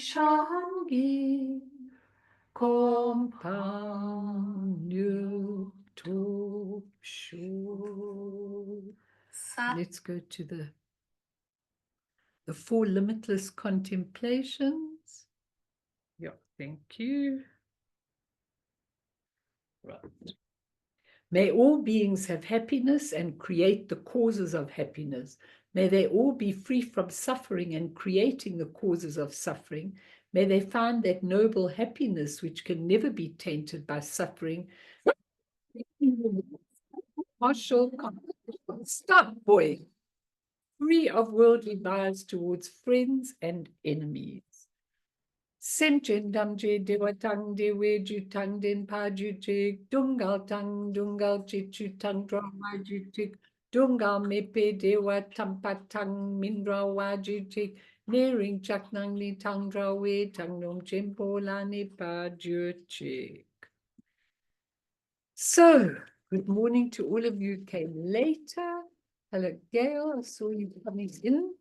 Shangi Compagno Top Show. Let's go to the four limitless contemplations. Yeah, thank you. Right. May all beings have happiness and create the causes of happiness. May they all be free from suffering and creating the causes of suffering. May they find that noble happiness which can never be tainted by suffering. Marshall, stop, boy. Free of worldly bias towards friends and enemies. Senchen damje dewatang dewe jutang den pa jutik, dungal tang dungal chichu tang drama jutik, dungal mepe dewa tampatang mindra wajutik, nering chaknang ni tang drawe tang nom chempola ni pa jutik. So, good morning to all of you who came later. Hello, Gail, I saw you coming in.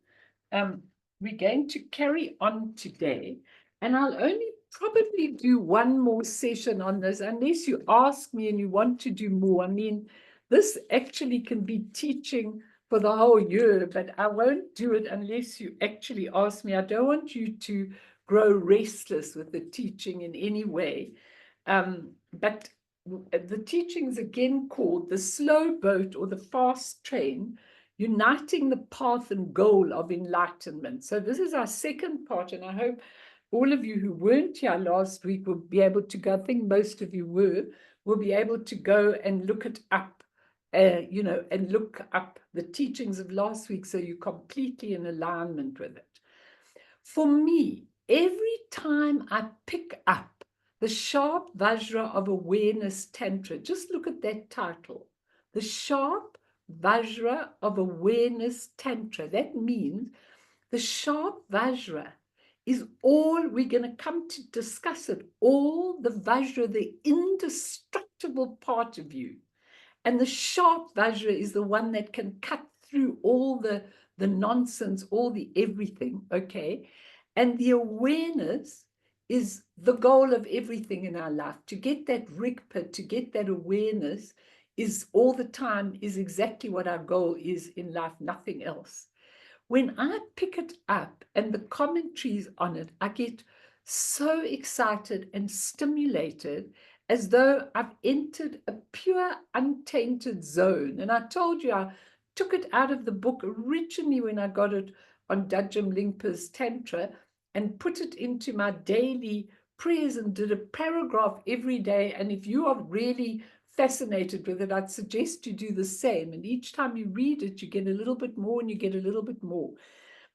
We're going to carry on today, and I'll only probably do one more session on this, unless you ask me and you want to do more. I mean, this actually can be teaching for the whole year, but I won't do it unless you actually ask me. I don't want you to grow restless with the teaching in any way. But the teaching is again called the slow boat or the fast train, uniting the path and goal of enlightenment. So this is our second part, and I hope all of you who weren't here last week will be able to go. I think most of you will be able to go and look it up, and look up the teachings of last week so you're completely in alignment with it. For me, every time I pick up the sharp Vajra of Awareness Tantra, just look at that title, the sharp Vajra of Awareness Tantra. That means the sharp Vajra is all we're going to come to discuss it, all the Vajra, the indestructible part of you. And the sharp Vajra is the one that can cut through all the nonsense, all the everything, okay? And the awareness is the goal of everything in our life. To get that rigpa, to get that awareness is all the time, is exactly what our goal is in life, nothing else. When I pick it up and the commentaries on it, I get so excited and stimulated as though I've entered a pure, untainted zone. And I told you, I took it out of the book originally when I got it on DUDJOM LINGPA's Tantra and put it into my daily prayers and did a paragraph every day. And if you are really fascinated with it, I'd suggest you do the same. And each time you read it, you get a little bit more and you get a little bit more.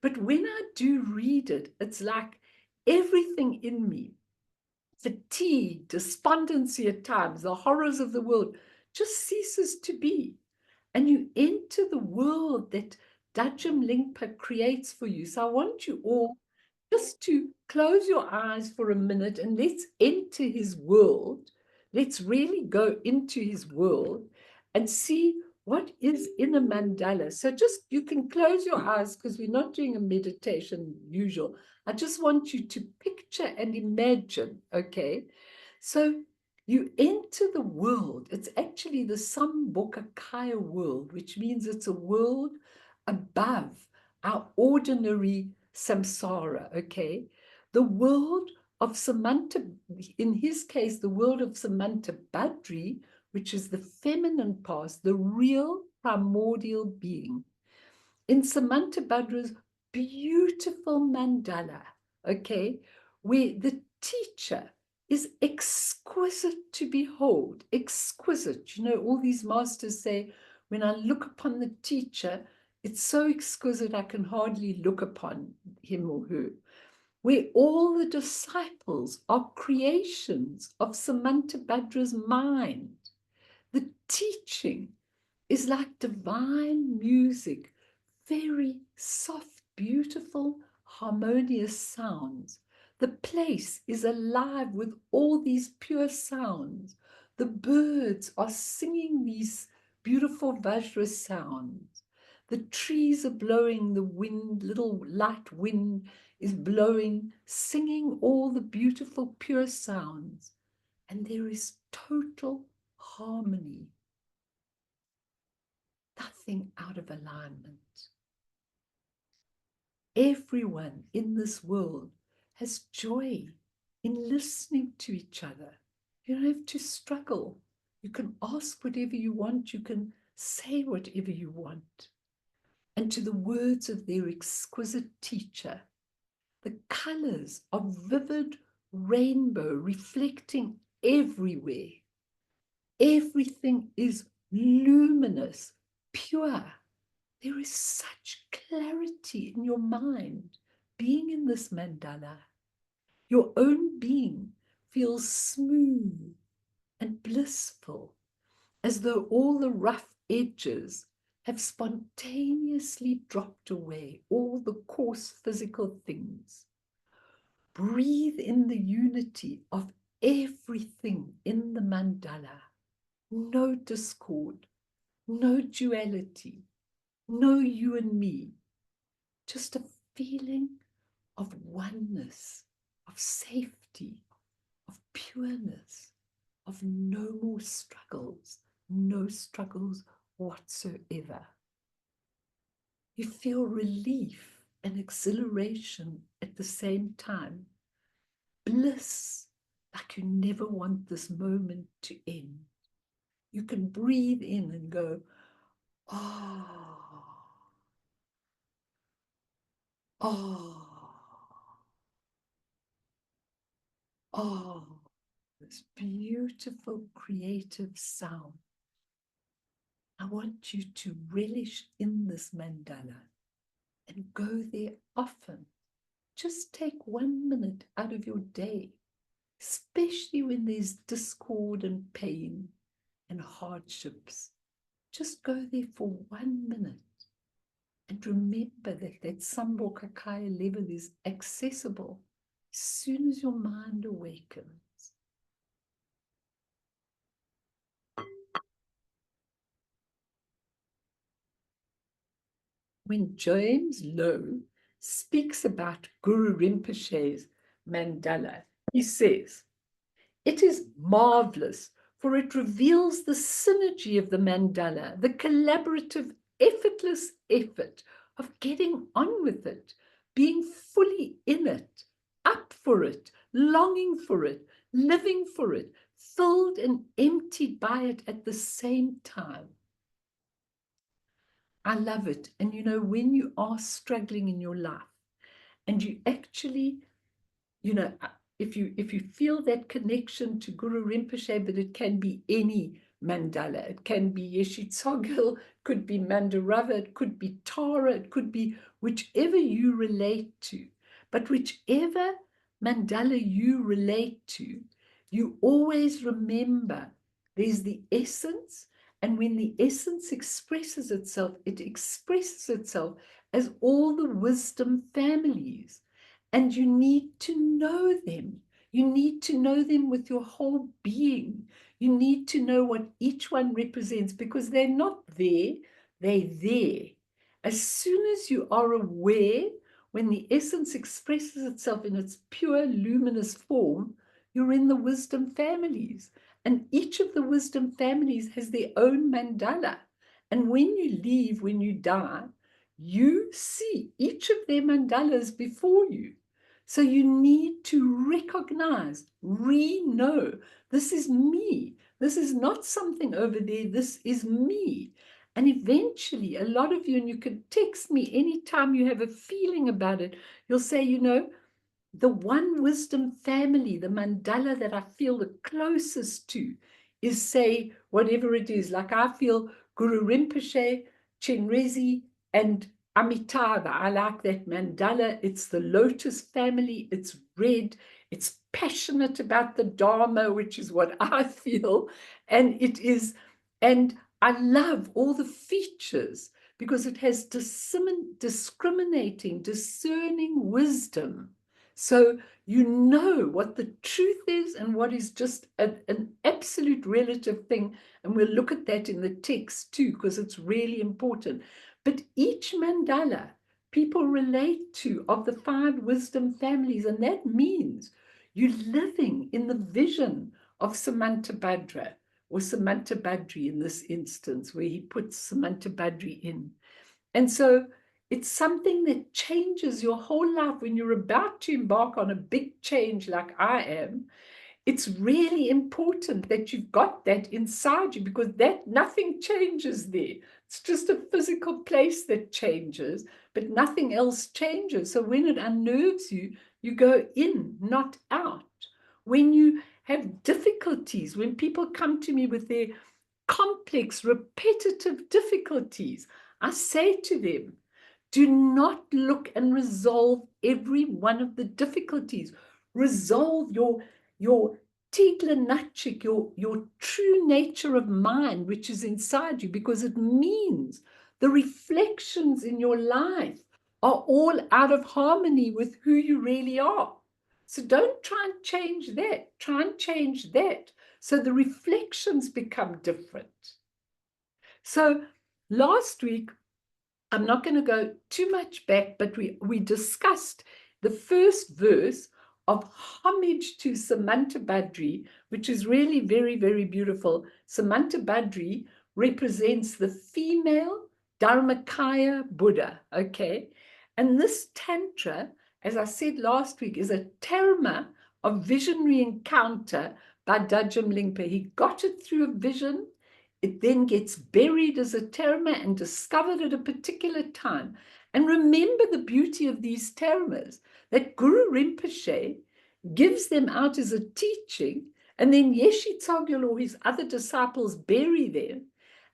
But when I do read it, it's like everything in me, fatigue, despondency at times, the horrors of the world, just ceases to be. And you enter the world that DUDJOM LINGPA creates for you. So I want you all just to close your eyes for a minute and let's enter his world. Let's really go into his world and see what is in a mandala. So just, you can close your eyes because we're not doing a meditation usual. I just want you to picture and imagine, okay? So you enter the world. It's actually the Sambhogakaya world, which means it's a world above our ordinary samsara, okay? The world of Samanta, in his case, the world of Samanta Badri, which is the feminine past, the real primordial being. In Samanta Badra's beautiful mandala, okay, where the teacher is exquisite to behold, exquisite. You know, all these masters say, when I look upon the teacher, it's so exquisite I can hardly look upon him or her. Where all the disciples are creations of Samanta Badra's mind. The teaching is like divine music, very soft, beautiful, harmonious sounds. The place is alive with all these pure sounds. The birds are singing these beautiful Vajra sounds. The trees are blowing, the wind, little light wind is blowing, singing all the beautiful, pure sounds. And there is total harmony. Nothing out of alignment. Everyone in this world has joy in listening to each other. You don't have to struggle. You can ask whatever you want. You can say whatever you want. And to the words of their exquisite teacher, the colors of vivid rainbow reflecting everywhere. Everything is luminous, pure. There is such clarity in your mind being in this mandala. Your own being feels smooth and blissful, as though all the rough edges have spontaneously dropped away, all the coarse physical things. Breathe in the unity of everything in the mandala. No discord, no duality, no you and me. Just a feeling of oneness, of safety, of pureness, of no more struggles, no struggles whatsoever. You feel relief and exhilaration at the same time. Bliss, like you never want this moment to end. You can breathe in and go, oh, oh, oh, this beautiful creative sound. I want you to relish in this mandala and go there often. Just take 1 minute out of your day, especially when there's discord and pain and hardships. Just go there for 1 minute and remember that Sambhoga Kaya level is accessible as soon as your mind awakens. When James Lowe speaks about Guru Rinpoche's mandala, he says, "It is marvelous, for it reveals the synergy of the mandala, the collaborative, effortless effort of getting on with it, being fully in it, up for it, longing for it, living for it, filled and emptied by it at the same time." I love it. And you know, when you are struggling in your life and you actually, you know, if you feel that connection to Guru Rinpoche, but it can be any mandala, it can be Yeshe Tsogyal, could be Mandarava, it could be Tara, it could be whichever you relate to. But whichever mandala you relate to, you always remember there's the essence. And when the essence expresses itself, it expresses itself as all the wisdom families. And you need to know them. You need to know them with your whole being. You need to know what each one represents, because they're not there, they're there. As soon as you are aware, when the essence expresses itself in its pure luminous form, you're in the wisdom families. And each of the wisdom families has their own mandala. And when you leave, when you die, you see each of their mandalas before you. So you need to recognize, know, this is me. This is not something over there. This is me. And eventually, a lot of you, and you can text me anytime you have a feeling about it, you'll say, you know, the one wisdom family, the mandala that I feel the closest to is, say, whatever it is. Like I feel Guru Rinpoche, Chenrezi, and Amitabha. I like that mandala. It's the lotus family. It's red. It's passionate about the Dharma, which is what I feel. And it is, and I love all the features because it has discriminating, discerning wisdom. So you know what the truth is and what is just an absolute relative thing. And we'll look at that in the text too, because it's really important. But each mandala people relate to of the 5 wisdom families, and that means you're living in the vision of Samantabhadra, or Samantabhadri in this instance, where he puts Samantabhadri in. And so it's something that changes your whole life. When you're about to embark on a big change like I am, it's really important that you've got that inside you, because that nothing changes there. It's just a physical place that changes, but nothing else changes. So when it unnerves you, you go in, not out. When you have difficulties, when people come to me with their complex, repetitive difficulties, I say to them, do not look and resolve every one of the difficulties. Resolve your tigla nachik, your true nature of mind, which is inside you, because it means the reflections in your life are all out of harmony with who you really are. So don't try and change that. Try and change that so the reflections become different. So last week, I'm not going to go too much back, but we discussed the first verse of homage to Samantabhadri, which is really very, very beautiful. Samantabhadri represents the female Dharmakaya Buddha, okay? And this Tantra, as I said last week, is a terma of visionary encounter by DUDJOM LINGPA. He got it through a vision. It then gets buried as a terma and discovered at a particular time. And remember the beauty of these termas, that Guru Rinpoche gives them out as a teaching, and then Yeshe Tsogyal or his other disciples bury them.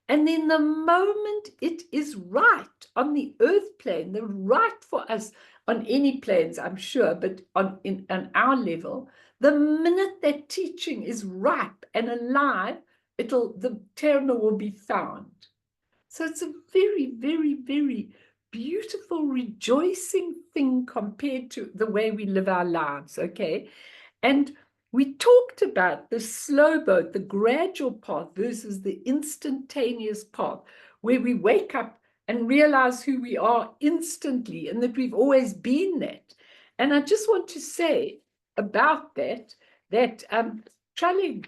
And then the moment it is right on the earth plane, the right for us on any planes, I'm sure, but on our level, the minute that teaching is ripe and alive, the terma will be found. So it's a very, very, very beautiful, rejoicing thing compared to the way we live our lives, okay? And we talked about the slow boat, the gradual path versus the instantaneous path, where we wake up and realize who we are instantly and that we've always been that. And I just want to say about that Charlie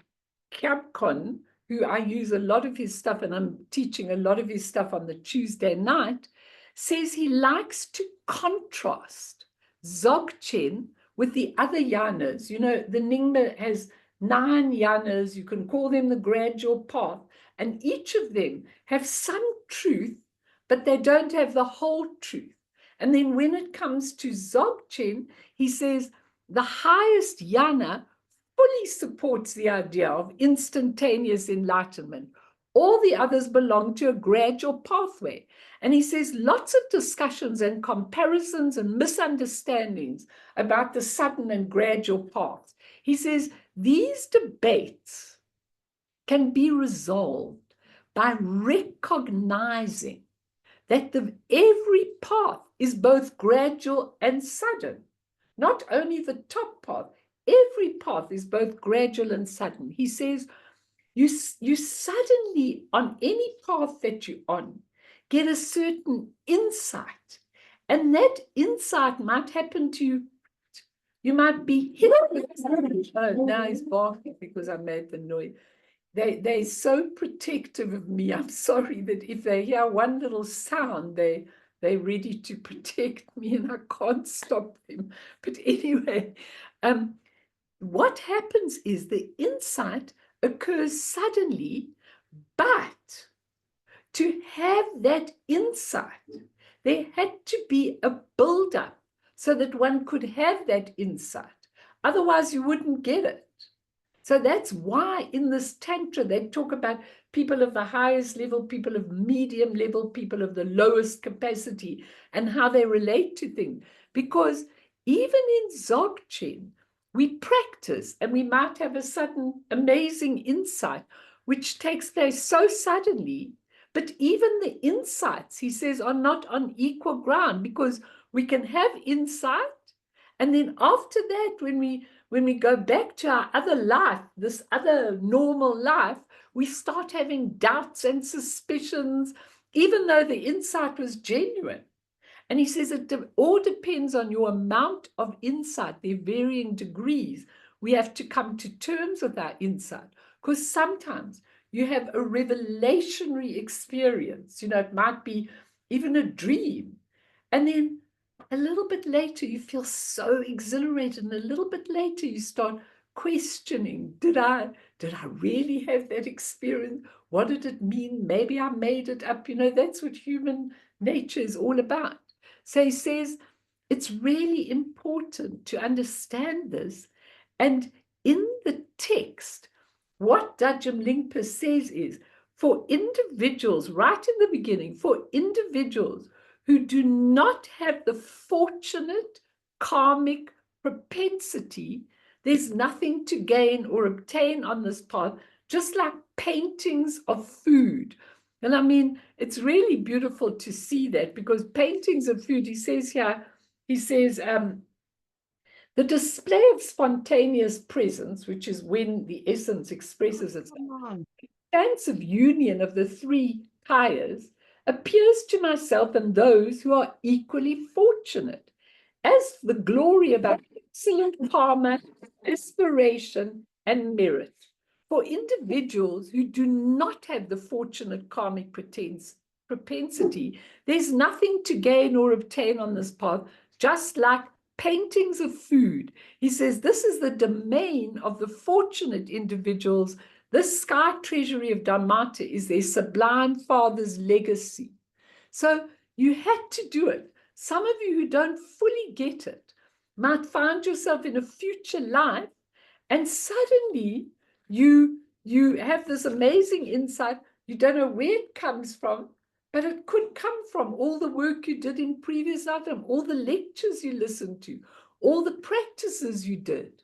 Kyampkon, who I use a lot of his stuff, and I'm teaching a lot of his stuff on the Tuesday night, says he likes to contrast Dzogchen with the other yanas. You know, the Nyingma has 9 yanas. You can call them the gradual path, and each of them have some truth, but they don't have the whole truth. And then when it comes to Dzogchen, he says the highest yana fully supports the idea of instantaneous enlightenment. All the others belong to a gradual pathway. And he says lots of discussions and comparisons and misunderstandings about the sudden and gradual paths. He says these debates can be resolved by recognizing that every path is both gradual and sudden. Not only the top path, every path is both gradual and sudden. He says, you suddenly, on any path that you're on, get a certain insight. And that insight might happen to you. You might be hit with, oh, now he's barking because I made the noise. They're so protective of me. I'm sorry that if they hear one little sound, they're ready to protect me, and I can't stop them. But anyway, what happens is the insight occurs suddenly, but to have that insight, there had to be a build-up so that one could have that insight. Otherwise, you wouldn't get it. So that's why in this Tantra, they talk about people of the highest level, people of medium level, people of the lowest capacity, and how they relate to things. Because even in Dzogchen, we practice and we might have a sudden amazing insight, which takes place so suddenly, but even the insights, he says, are not on equal ground, because we can have insight, and then after that, when we go back to our other life, this other normal life, we start having doubts and suspicions even though the insight was genuine. And he says it all depends on your amount of insight, their varying degrees. We have to come to terms with our insight, because sometimes you have a revelationary experience. You know, it might be even a dream. And then a little bit later, you feel so exhilarated. And a little bit later, you start questioning, did I really have that experience? What did it mean? Maybe I made it up. You know, that's what human nature is all about. So he says it's really important to understand this. And in the text, what DUDJOM LINGPA says is, for individuals, right in the beginning, for individuals who do not have the fortunate karmic propensity, there's nothing to gain or obtain on this path, just like paintings of food. And I mean, it's really beautiful to see that, because paintings of food, he says here, he says, the display of spontaneous presence, which is when the essence expresses itself, dance of union of the three kayas, appears to myself and those who are equally fortunate as the glory of our excellent karma, aspiration, and merit. For individuals who do not have the fortunate karmic propensity, there's nothing to gain or obtain on this path, just like paintings of food. He says this is the domain of the fortunate individuals. This sky treasury of Dharmata is their sublime father's legacy. So you had to do it. Some of you who don't fully get it might find yourself in a future life, and suddenly you have this amazing insight. You don't know where it comes from, but it could come from all the work you did in previous lifetime, all the lectures you listened to, all the practices you did.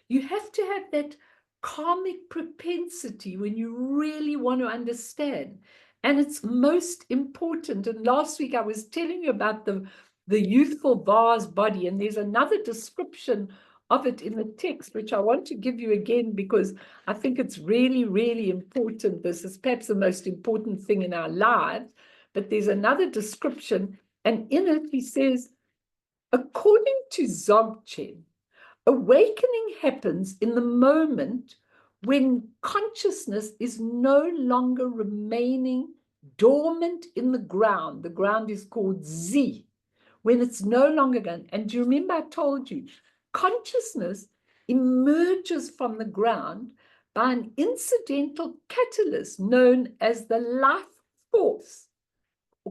You have to have that karmic propensity when you really want to understand. And it's most important. And last week I was telling you about the youthful vase body, and there's another description of it in the text, which I want to give you again, because I think it's really, really important. This is perhaps the most important thing in our lives, but there's another description, and in it he says, according to Dzogchen, awakening happens in the moment when consciousness is no longer remaining dormant in the ground. The ground is called Z, when it's no longer going. And do you remember I told you, consciousness emerges from the ground by an incidental catalyst known as the life force,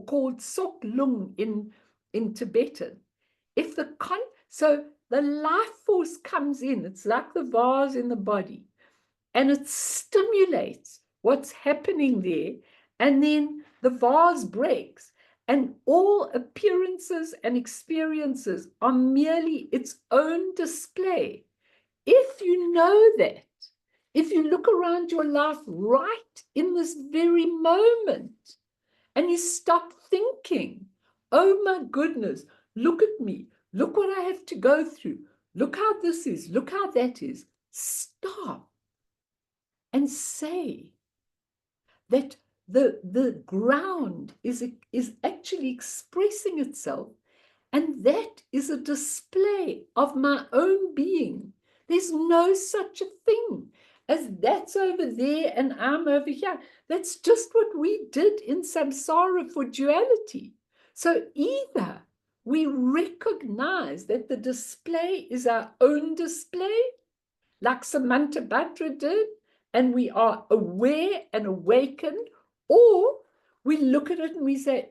called Sok Lung in Tibetan. If so the life force comes in, it's like the vase in the body, and it stimulates what's happening there, and then the vase breaks, and all appearances and experiences are merely its own display. If you know that, if you look around your life right in this very moment, and you stop thinking, oh my goodness, look at me, look what I have to go through, look how this is, look how that is. Stop and say that the ground is actually expressing itself, and that is a display of my own being. There's no such a thing as that's over there and I'm over here. That's just what we did in samsara for duality. So either we recognize that the display is our own display, like Samantabhadra did, and we are aware and awakened, or we look at it and we say,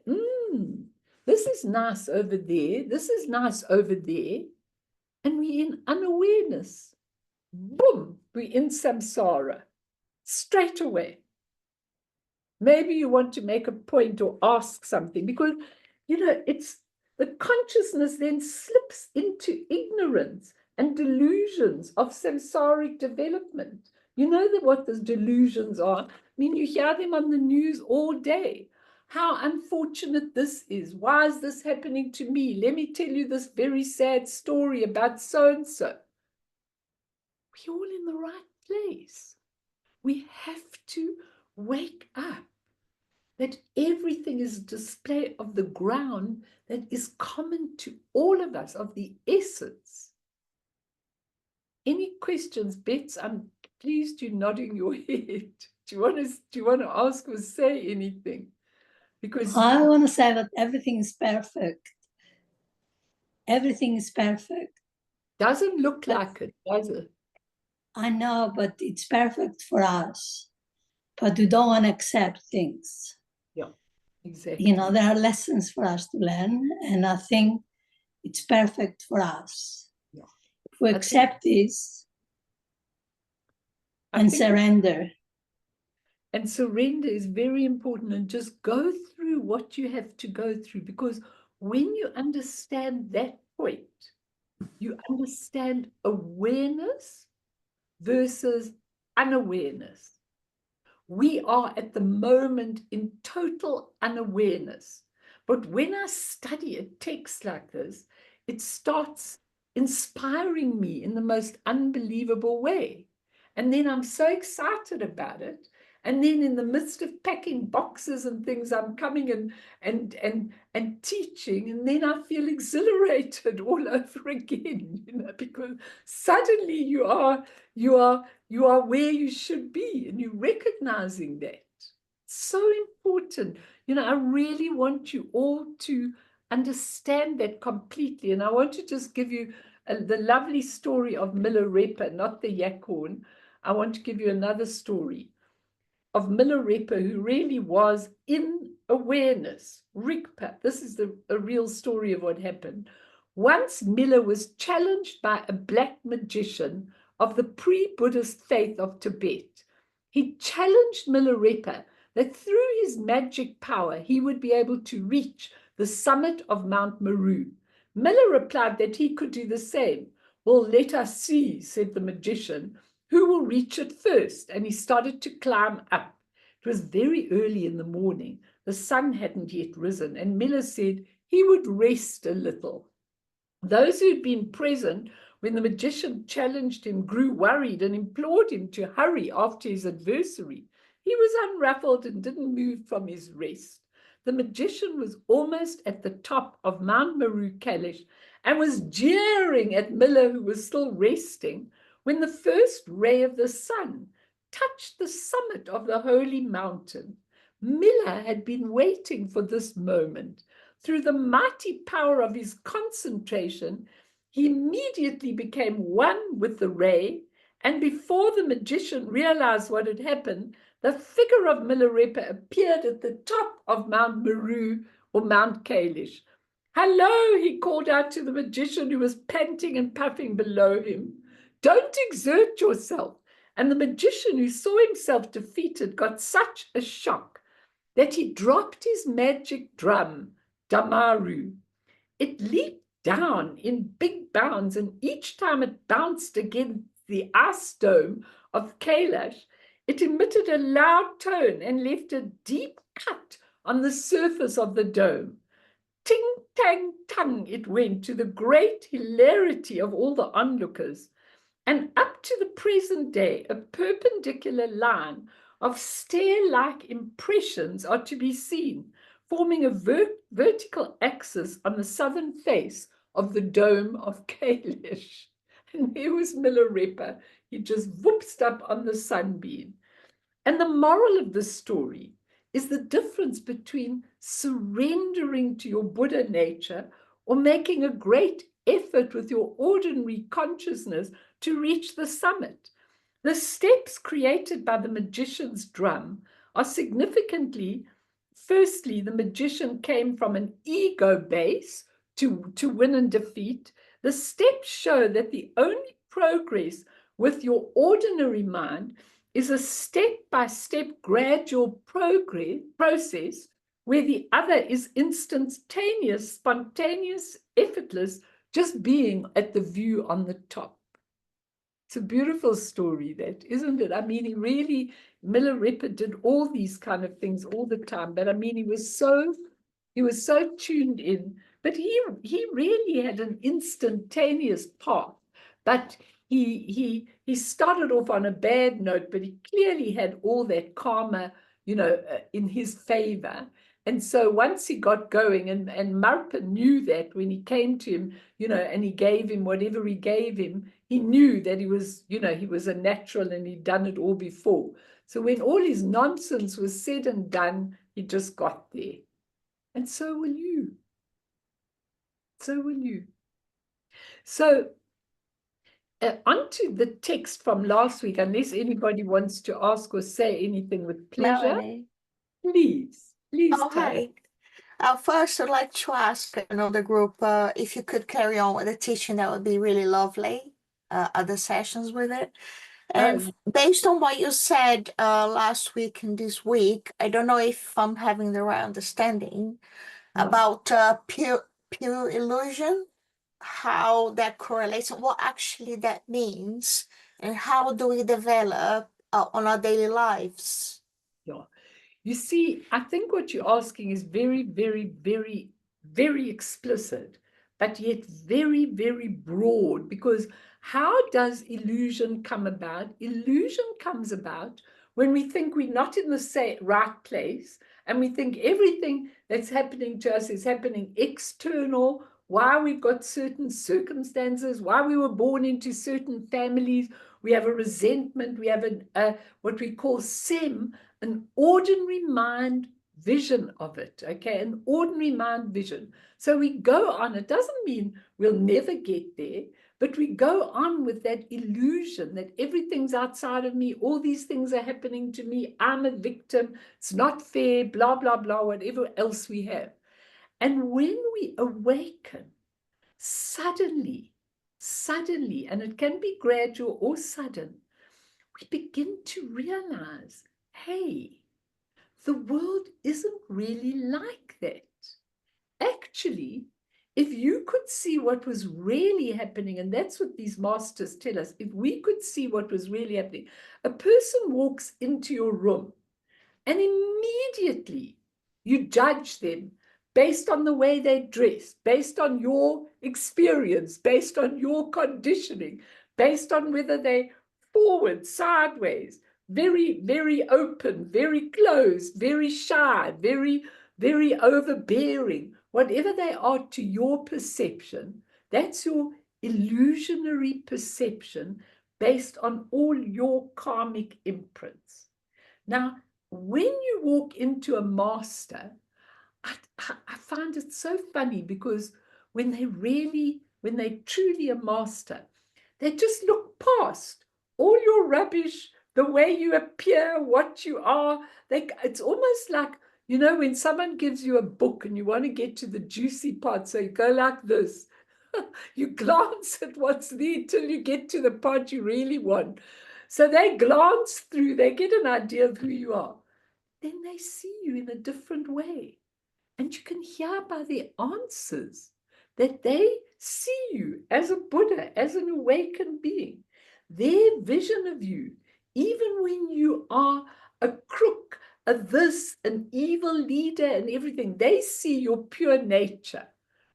this is nice over there, this is nice over there, and we're in unawareness. Boom, we're in samsara straight away. Maybe you want to make a point or ask something, because, you know, it's the consciousness then slips into ignorance and delusions of samsaric development. You know what those delusions are. I mean, you hear them on the news all day. How unfortunate this is. Why is this happening to me? Let me tell you this very sad story about so-and-so. We're all in the right place. We have to wake up. that everything is a display of the ground that is common to all of us, of the essence. Any questions, Bets? I'm pleased you're nodding your head. Do you want to ask or say anything? Because I want to say that everything is perfect. Everything is perfect. Doesn't look like it, does it? I know, but it's perfect for us. But we don't want to accept things. Yeah, exactly. You know, there are lessons for us to learn, and I think it's perfect for us. Yeah. If we accept this and surrender. And surrender is very important, and just go through what you have to go through, because when you understand that point, you understand awareness versus unawareness. We are at the moment in total unawareness. But when I study a text like this, it starts inspiring me in the most unbelievable way. And then I'm so excited about it. And then in the midst of packing boxes and things, I'm coming and teaching, and then I feel exhilarated all over again, because suddenly you are where you should be, and you're recognizing that. So important. I really want you all to understand that completely. And I want to just give you the lovely story of Milarepa, not the Yakhorn. I want to give you another story of Milarepa, who really was in awareness. Rigpa, this is a real story of what happened. Once Mila was challenged by a black magician of the pre-Buddhist faith of Tibet. He challenged Milarepa that through his magic power, he would be able to reach the summit of Mount Meru. Mila replied that he could do the same. Well, let us see, said the magician, who will reach it first? And he started to climb up. It was very early in the morning. The sun hadn't yet risen, and Mila said he would rest a little. Those who had been present when the magician challenged him grew worried and implored him to hurry after his adversary. He was unruffled and didn't move from his rest. The magician was almost at the top of Mount Meru Kailash and was jeering at Mila, who was still resting, when the first ray of the sun touched the summit of the holy mountain. Mila had been waiting for this moment. Through the mighty power of his concentration, he immediately became one with the ray, and before the magician realized what had happened, the figure of Milarepa appeared at the top of Mount Meru, or Mount Kailash. Hello, he called out to the magician, who was panting and puffing below him. Don't exert yourself. And the magician, who saw himself defeated, got such a shock that he dropped his magic drum, Damaru. It leaped down in big bounds, and each time it bounced against the ice dome of Kailash, it emitted a loud tone and left a deep cut on the surface of the dome. Ting, tang, tung it went, to the great hilarity of all the onlookers. And up to the present day, a perpendicular line of stair-like impressions are to be seen, forming a vertical axis on the southern face of the dome of Kailash. And there was Milarepa. He just whoopsed up on the sunbeam. And the moral of this story is the difference between surrendering to your Buddha nature or making a great effort with your ordinary consciousness to reach the summit. The steps created by the magician's drum are significantly, firstly, the magician came from an ego base to win and defeat. The steps show that the only progress with your ordinary mind is a step-by-step gradual process where the other is instantaneous, spontaneous, effortless, just being at the view on the top. It's a beautiful story, that, isn't it? I mean, he really, Milarepa did all these kind of things all the time, but I mean, he was so tuned in, but he really had an instantaneous path, but he started off on a bad note, but he clearly had all that karma in his favor. And so once he got going, and Marpa knew that when he came to him, and he gave him whatever he gave him, he knew that he was, he was a natural and he'd done it all before. So when all his nonsense was said and done, he just got there. And so will you. So will you. So onto the text from last week, unless anybody wants to ask or say anything with pleasure. Melanie. Please Oh, tell. hi. First, I'd like to ask the group if you could carry on with the teaching, that would be really lovely. Other sessions with it. And based on what you said last week and this week, I don't know if I'm having the right understanding about pure illusion, how that correlates, and what actually that means, and how do we develop on our daily lives. Yeah. You see, I think what you're asking is very, very, very, very explicit, but yet very, very broad, because how does illusion come about? Illusion comes about when we think we're not in the right place, and we think everything that's happening to us is happening external, why we've got certain circumstances, why we were born into certain families. We have a resentment, we have what we call an ordinary mind vision of it, okay? An ordinary mind vision. So we go on. It doesn't mean we'll never get there, but we go on with that illusion that everything's outside of me, all these things are happening to me, I'm a victim, it's not fair, blah, blah, blah, whatever else we have. And when we awaken, suddenly, and it can be gradual or sudden, we begin to realize, hey, the world isn't really like that. Actually, if you could see what was really happening, and that's what these masters tell us, if we could see what was really happening, a person walks into your room and immediately you judge them based on the way they dress, based on your experience, based on your conditioning, based on whether they're forward, sideways, very, very open, very closed, very shy, very, very overbearing, whatever they are to your perception, that's your illusionary perception based on all your karmic imprints. Now, when you walk into a master, I find it so funny, because when they truly a master, they just look past all your rubbish, the way you appear, what you are. It's almost like, when someone gives you a book and you want to get to the juicy part, so you go like this. You glance at what's there till you get to the part you really want. So they glance through, they get an idea of who you are. Then they see you in a different way. And you can hear by their answers that they see you as a Buddha, as an awakened being. Their vision of you, even when you are a crook, a this, an evil leader and everything, they see your pure nature,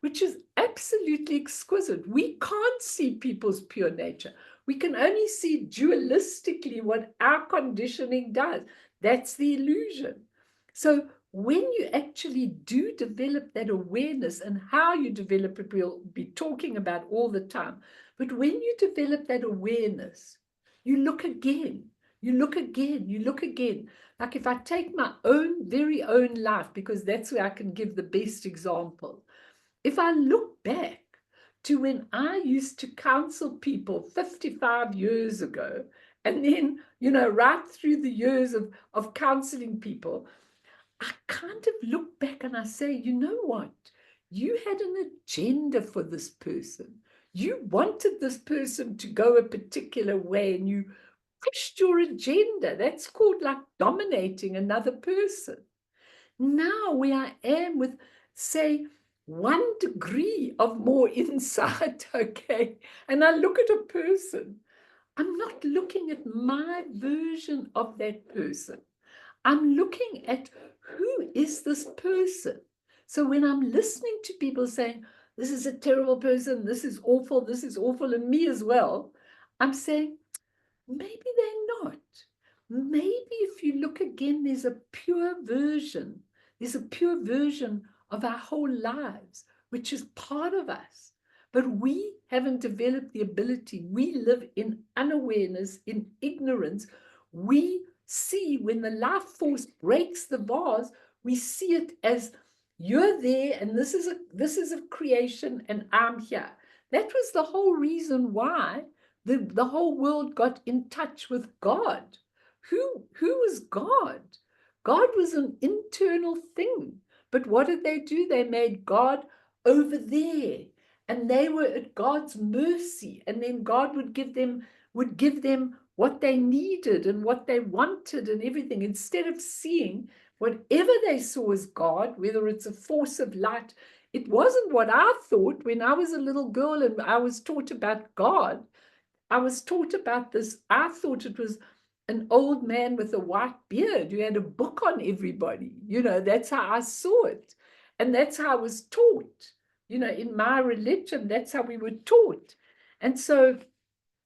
which is absolutely exquisite. We can't see people's pure nature. We can only see dualistically what our conditioning does. That's the illusion. So when you actually do develop that awareness, and how you develop it, we'll be talking about all the time. But when you develop that awareness, you look again, you look again, you look again. Like if I take my own very own life, because that's where I can give the best example. If I look back to when I used to counsel people 55 years ago, and then, right through the years of counseling people, I kind of look back and I say, you know what? You had an agenda for this person. You wanted this person to go a particular way and you pushed your agenda. That's called like dominating another person. Now where I am with, say, 1 degree of more insight, okay, and I look at a person, I'm not looking at my version of that person. I'm looking at who is this person. So when I'm listening to people saying, this is a terrible person, this is awful, and me as well, I'm saying, maybe they're not. maybe if you look again, there's a pure version. There's a pure version of our whole lives, which is part of us. But we haven't developed the ability. We live in unawareness, in ignorance. We see when the life force breaks the vase, we see it as you're there and this is a creation and I'm here. That was the whole reason why the whole world got in touch with God. Who was God? God was an internal thing. But what did they do? They made God over there. And they were at God's mercy. And then God would give them what they needed and what they wanted and everything. Instead of seeing whatever they saw as God, whether it's a force of light, it wasn't what I thought when I was a little girl and I was taught about God. I was taught about this. I thought it was an old man with a white beard who had a book on everybody. You know, that's how I saw it. And that's how I was taught. You know, in my religion, that's how we were taught. And so,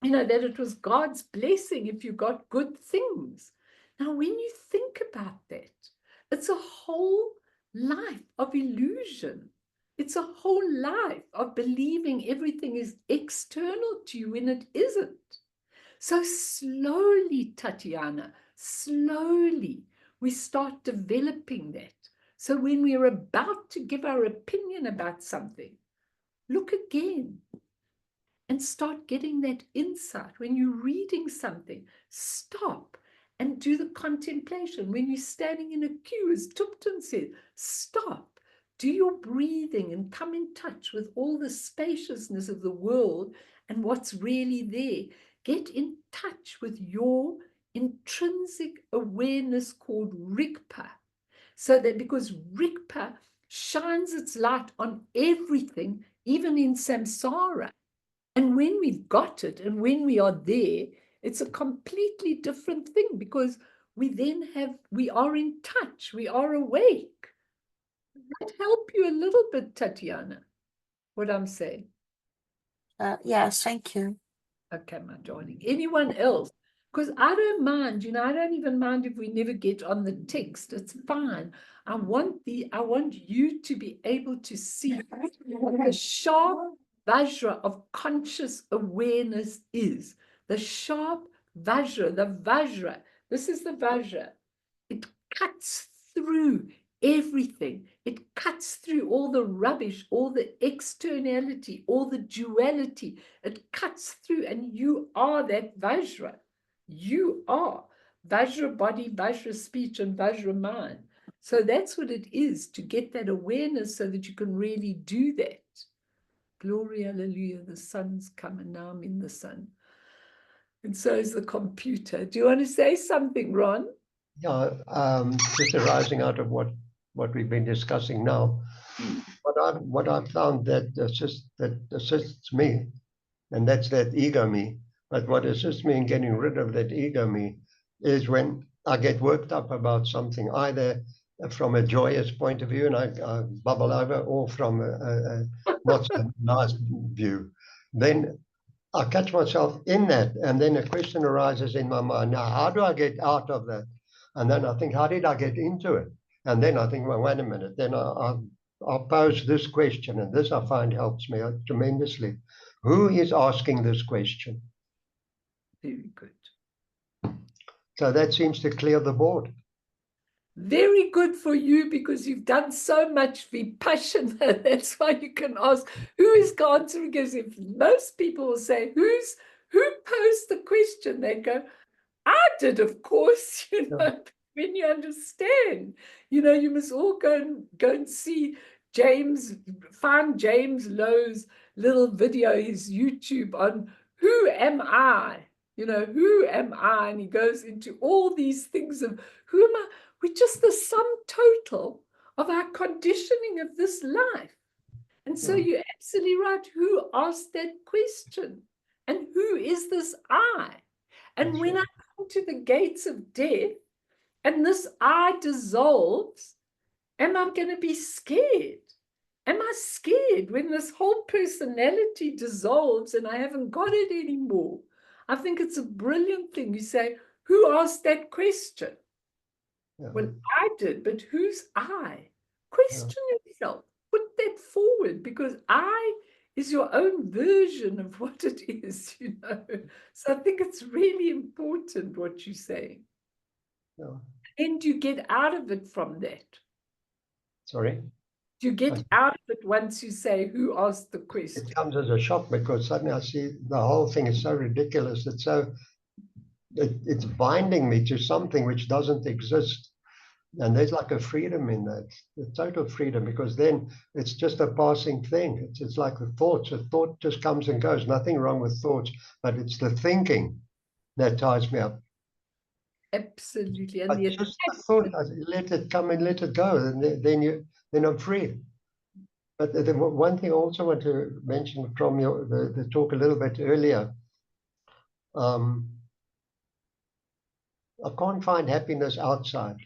you know, that it was God's blessing if you got good things. Now, when you think about that, it's a whole life of illusion. It's a whole life of believing everything is external to you when it isn't. So slowly, Tatiana, slowly, we start developing that. So when we're about to give our opinion about something, look again and start getting that insight. When you're reading something, stop and do the contemplation. When you're standing in a queue, as Tupton said, stop, do your breathing and come in touch with all the spaciousness of the world and what's really there. Get in touch with your intrinsic awareness called Rigpa. So that because Rigpa shines its light on everything, even in samsara. And when we've got it and when we are there, it's a completely different thing because we are in touch, we are awake. Does that help you a little bit, Tatiana, what I'm saying? Yes, thank you. Okay, my darling. Anyone else? Because I don't mind, you know, I don't even mind if we never get on the text. It's fine. I want you to be able to see what the sharp Vajra of conscious awareness is. The sharp Vajra, the Vajra. This is the Vajra. It cuts through everything. It cuts through all the rubbish, all the externality, all the duality. It cuts through, and you are that Vajra. You are Vajra body, Vajra speech, and Vajra mind. So that's what it is, to get that awareness so that you can really do that. Glory, hallelujah, the sun's come and now I'm in the sun. And so is the computer. Do you want to say something, Ron? Yeah, just arising out of what we've been discussing now. What I've found that assists me, and that's that ego me. But what assists me in getting rid of that ego me is when I get worked up about something, either from a joyous point of view and I bubble over, or from a not so nice view. Then I catch myself in that, and then a question arises in my mind. Now, how do I get out of that? And then I think, how did I get into it? And then I think, well, wait a minute. Then I'll pose this question, and this I find helps me tremendously. Who is asking this question? Very good. So that seems to clear the board. Very good for you because you've done so much vipassana. That's why you can ask, who is answering? Because if most people will say, who posed the question? They go, I did, of course, you know, when you understand, you know, you must all go and see find James Lowe's little video, his YouTube on who am I? You know, who am I? And he goes into all these things of who am I? We're just the sum total of our conditioning of this life. And so you're absolutely right. Who asked that question? And who is this I? And when I come to the gates of death and this I dissolves, am I going to be scared? Am I scared when this whole personality dissolves and I haven't got it anymore? I think it's a brilliant thing. You say, who asked that question? Yeah. Well, I did, but who's I? Question yourself. Put that forward, because I is your own version of what it is, you know. So I think it's really important what you're saying. Yeah. And you get out of it from that. Sorry? You get out of it once you say, who asked the question? It comes as a shock because suddenly I see the whole thing is so ridiculous. It's binding me to something which doesn't exist. And there's like a freedom in that, a total freedom, because then it's just a passing thing. It's like the thoughts. A thought just comes and goes. Nothing wrong with thoughts, but it's the thinking that ties me up. Absolutely. And But the just the thought, I let it come and let it go, and then I'm free. But the one thing I also want to mention from the talk a little bit earlier, I can't find happiness outside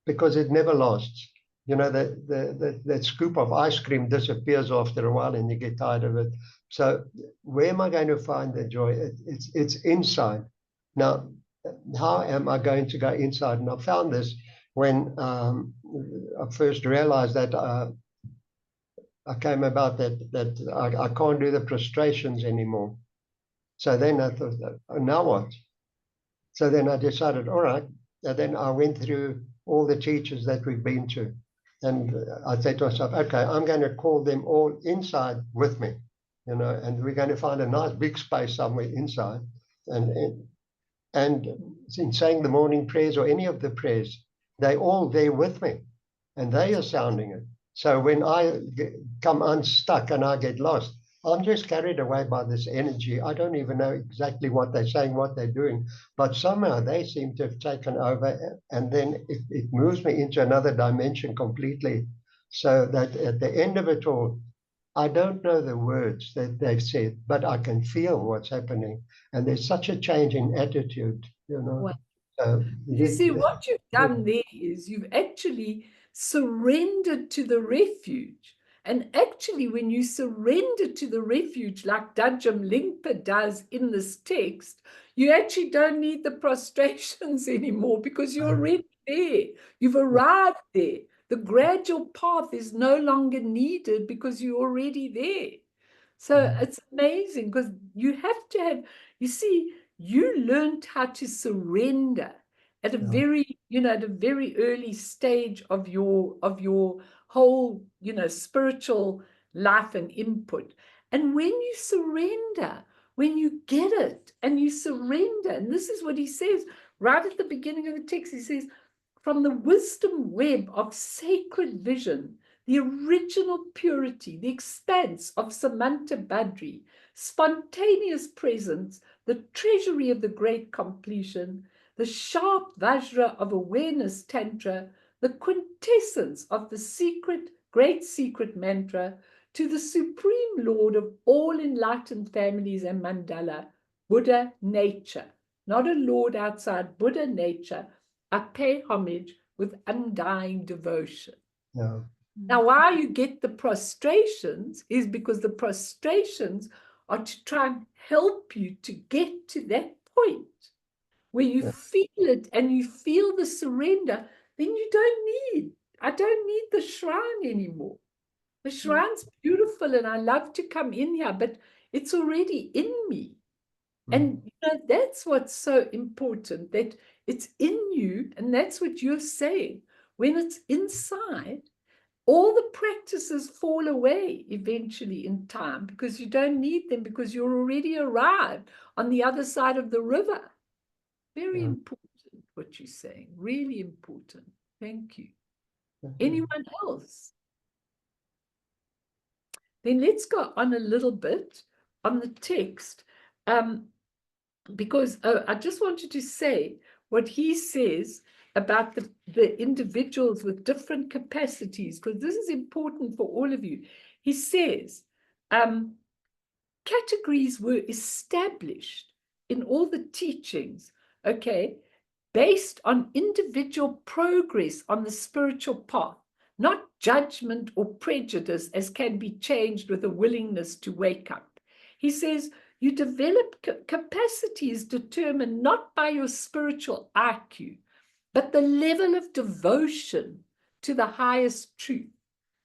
because it never lasts. You know, that scoop of ice cream disappears after a while and you get tired of it. So where am I going to find the joy? It's inside. Now, how am I going to go inside? And I found this when I first realized that I came about that I can't do the prostrations anymore. So then I thought, now what? So then I decided, all right. And then I went through all the teachers that we've been to. And I said to myself, okay, I'm going to call them all inside with me, you know, and we're going to find a nice big space somewhere inside. And in saying the morning prayers or any of the prayers, they're all there with me and they are sounding it. So when I come unstuck and I get lost, I'm just carried away by this energy. I don't even know exactly what they're saying, what they're doing, but somehow they seem to have taken over, and then it moves me into another dimension completely. So that at the end of it all, I don't know the words that they've said, but I can feel what's happening. And there's such a change in attitude, you know. You see, what you've done there is you've actually surrendered to the refuge. And actually, when you surrender to the refuge, like DUDJOM LINGPA does in this text, you actually don't need the prostrations anymore because you're already there. You've arrived there. The gradual path is no longer needed because you're already there. So it's amazing because you have to have, you see, you learned how to surrender at a very, you know, at a very early stage of your whole, you know, spiritual life and input. And when you surrender, when you get it and you surrender, and this is what he says right at the beginning of the text, he says, from the wisdom web of sacred vision, the original purity, the expanse of Samanta Badri, spontaneous presence, the treasury of the great completion, the sharp Vajra of awareness Tantra, the quintessence of the secret, great secret mantra, to the supreme Lord of all enlightened families and mandala, Buddha nature, not a Lord outside, Buddha nature, I pay homage with undying devotion. Yeah. Now, why you get the prostrations is because the prostrations are to try and help you to get to that point where you feel it and you feel the surrender. Then you I don't need the shrine anymore. The shrine's beautiful and I love to come in here, but it's already in me. And you know, that's what's so important, that it's in you, and that's what you're saying. When it's inside, all the practices fall away eventually in time because you don't need them because you're already arrived on the other side of the river. Very important what you're saying, really important. Thank you. Anyone else? Then let's go on a little bit on the text. Because I just wanted to say what he says about the individuals with different capacities, because this is important for all of you. He says, categories were established in all the teachings, okay, based on individual progress on the spiritual path, not judgment or prejudice as can be changed with a willingness to wake up. He says, You develop capacities determined not by your spiritual IQ, but the level of devotion to the highest truth.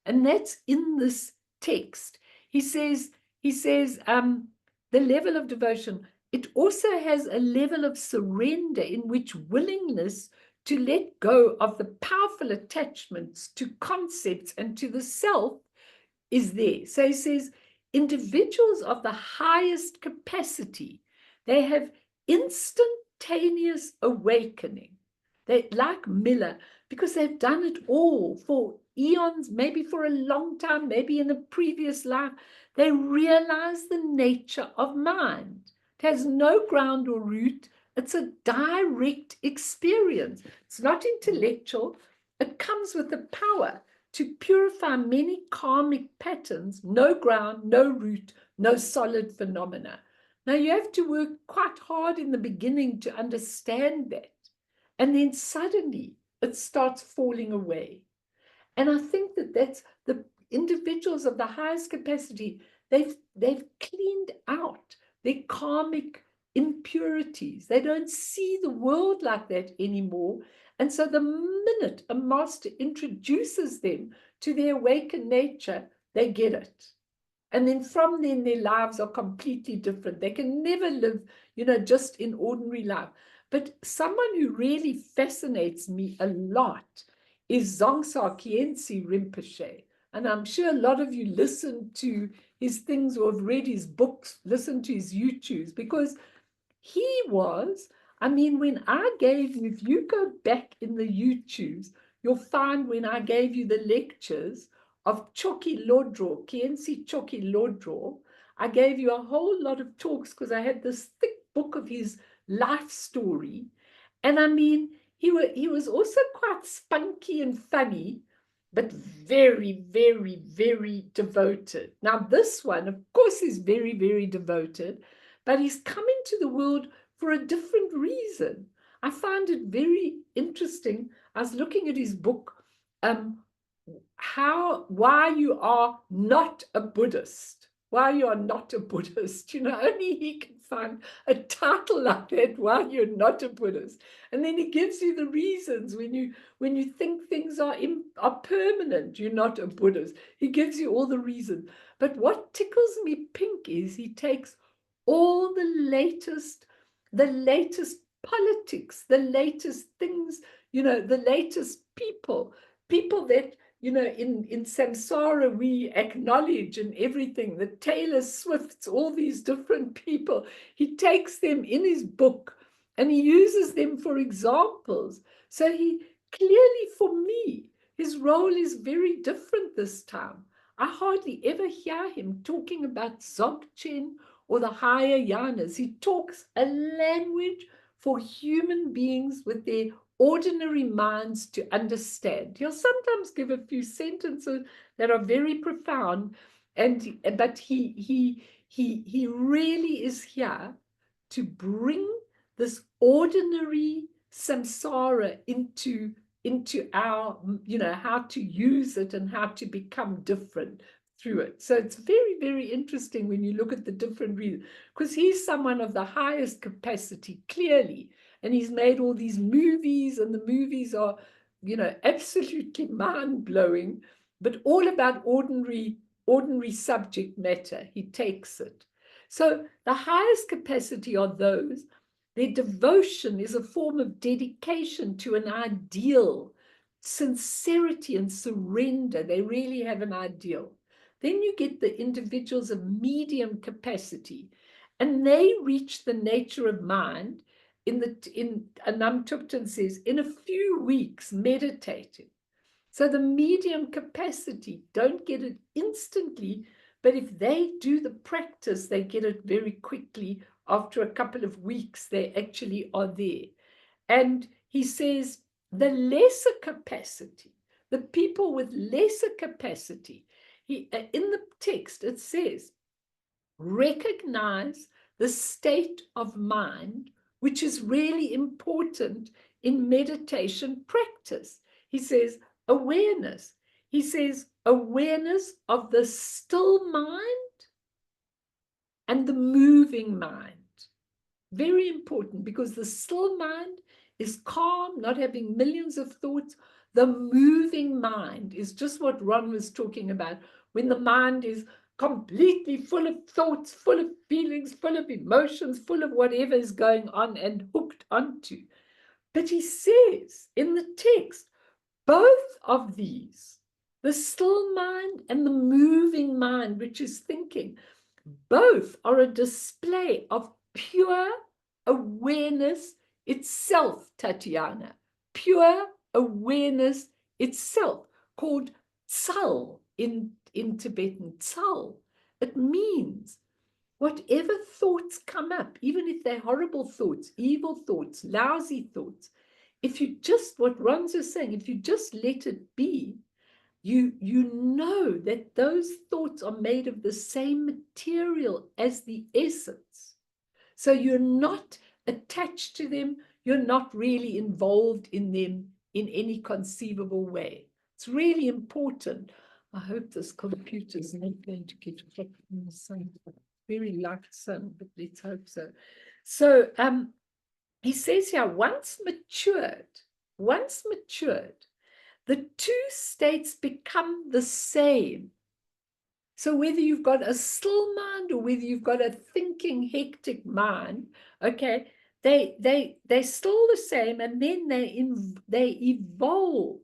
And that's in this text. He says, the level of devotion, it also has a level of surrender in which willingness to let go of the powerful attachments to concepts and to the self is there. So he says, individuals of the highest capacity, they have instantaneous awakening. They, like Miller, because they've done it all for eons, maybe for a long time, maybe in a previous life, they realize the nature of mind. It has no ground or root. It's a direct experience. It's not intellectual. It comes with the power to purify many karmic patterns, no ground, no root, no solid phenomena. Now, you have to work quite hard in the beginning to understand that. And then suddenly it starts falling away. And I think that that's the individuals of the highest capacity, they've cleaned out their karmic impurities. They don't see the world like that anymore. And so the minute a master introduces them to their awakened nature, they get it. And then from then, their lives are completely different. They can never live, just in ordinary life. But someone who really fascinates me a lot is Dzongsa Khyentse Rinpoche. And I'm sure a lot of you listen to his things or have read his books, listen to his YouTubes, because he was, when I gave you, if you go back in the YouTubes, you'll find when I gave you the lectures of Choki Lodro, Khyentse Choki Lodro, I gave you a whole lot of talks because I had this thick book of his life story. And he was also quite spunky and funny, but very, very, very devoted. Now, this one, of course, is very, very devoted, but he's come into the world for a different reason. I find it very interesting. I was looking at his book, why you are not a Buddhist. Why you are not a Buddhist. Only he can find a title like that, why you're not a Buddhist. And then he gives you the reasons when you think things are permanent, you're not a Buddhist. He gives you all the reasons. But what tickles me pink is he takes all the latest politics, the latest things, the latest people that, in samsara we acknowledge and everything, the Taylor Swifts, all these different people, he takes them in his book and he uses them for examples. So he clearly, for me, his role is very different this time. I hardly ever hear him talking about Dzogchen or the higher yanas. He talks a language for human beings with their ordinary minds to understand. He'll sometimes give a few sentences that are very profound, but he really is here to bring this ordinary samsara into our, how to use it and how to become different through it. So it's very, very interesting when you look at the different reasons, because he's someone of the highest capacity, clearly. And he's made all these movies, and the movies are, absolutely mind-blowing, but all about ordinary subject matter. He takes it. So the highest capacity are those. Their devotion is a form of dedication to an ideal, sincerity and surrender. They really have an ideal. Then you get the individuals of medium capacity, and they reach the nature of mind in Anam Tupten says, in a few weeks meditating. So the medium capacity don't get it instantly, but if they do the practice, they get it very quickly. After a couple of weeks, they actually are there. And he says the lesser capacity, the people with lesser capacity, in the text it says, recognize the state of mind, which is really important in meditation practice. He says awareness. He says awareness of the still mind and the moving mind. Very important, because the still mind is calm, not having millions of thoughts. The moving mind is just what Ron was talking about, when the mind is completely full of thoughts, full of feelings, full of emotions, full of whatever is going on and hooked onto. But he says in the text, both of these, the still mind and the moving mind, which is thinking, both are a display of pure awareness itself, Tatiana. Pure awareness itself, called tsal in Tibetan. Tsal. It means whatever thoughts come up, even if they're horrible thoughts, evil thoughts, lousy thoughts, if you just, what Ron's is saying, if you just let it be, you know that those thoughts are made of the same material as the essence. So you're not attached to them. You're not really involved in them in any conceivable way. It's really important. I hope this computer's not going to get hot in the sun. Very light sun, but let's hope so. So he says here, once matured, the two states become the same. So whether you've got a still mind or whether you've got a thinking, hectic mind, okay, they're still the same, and then they evolve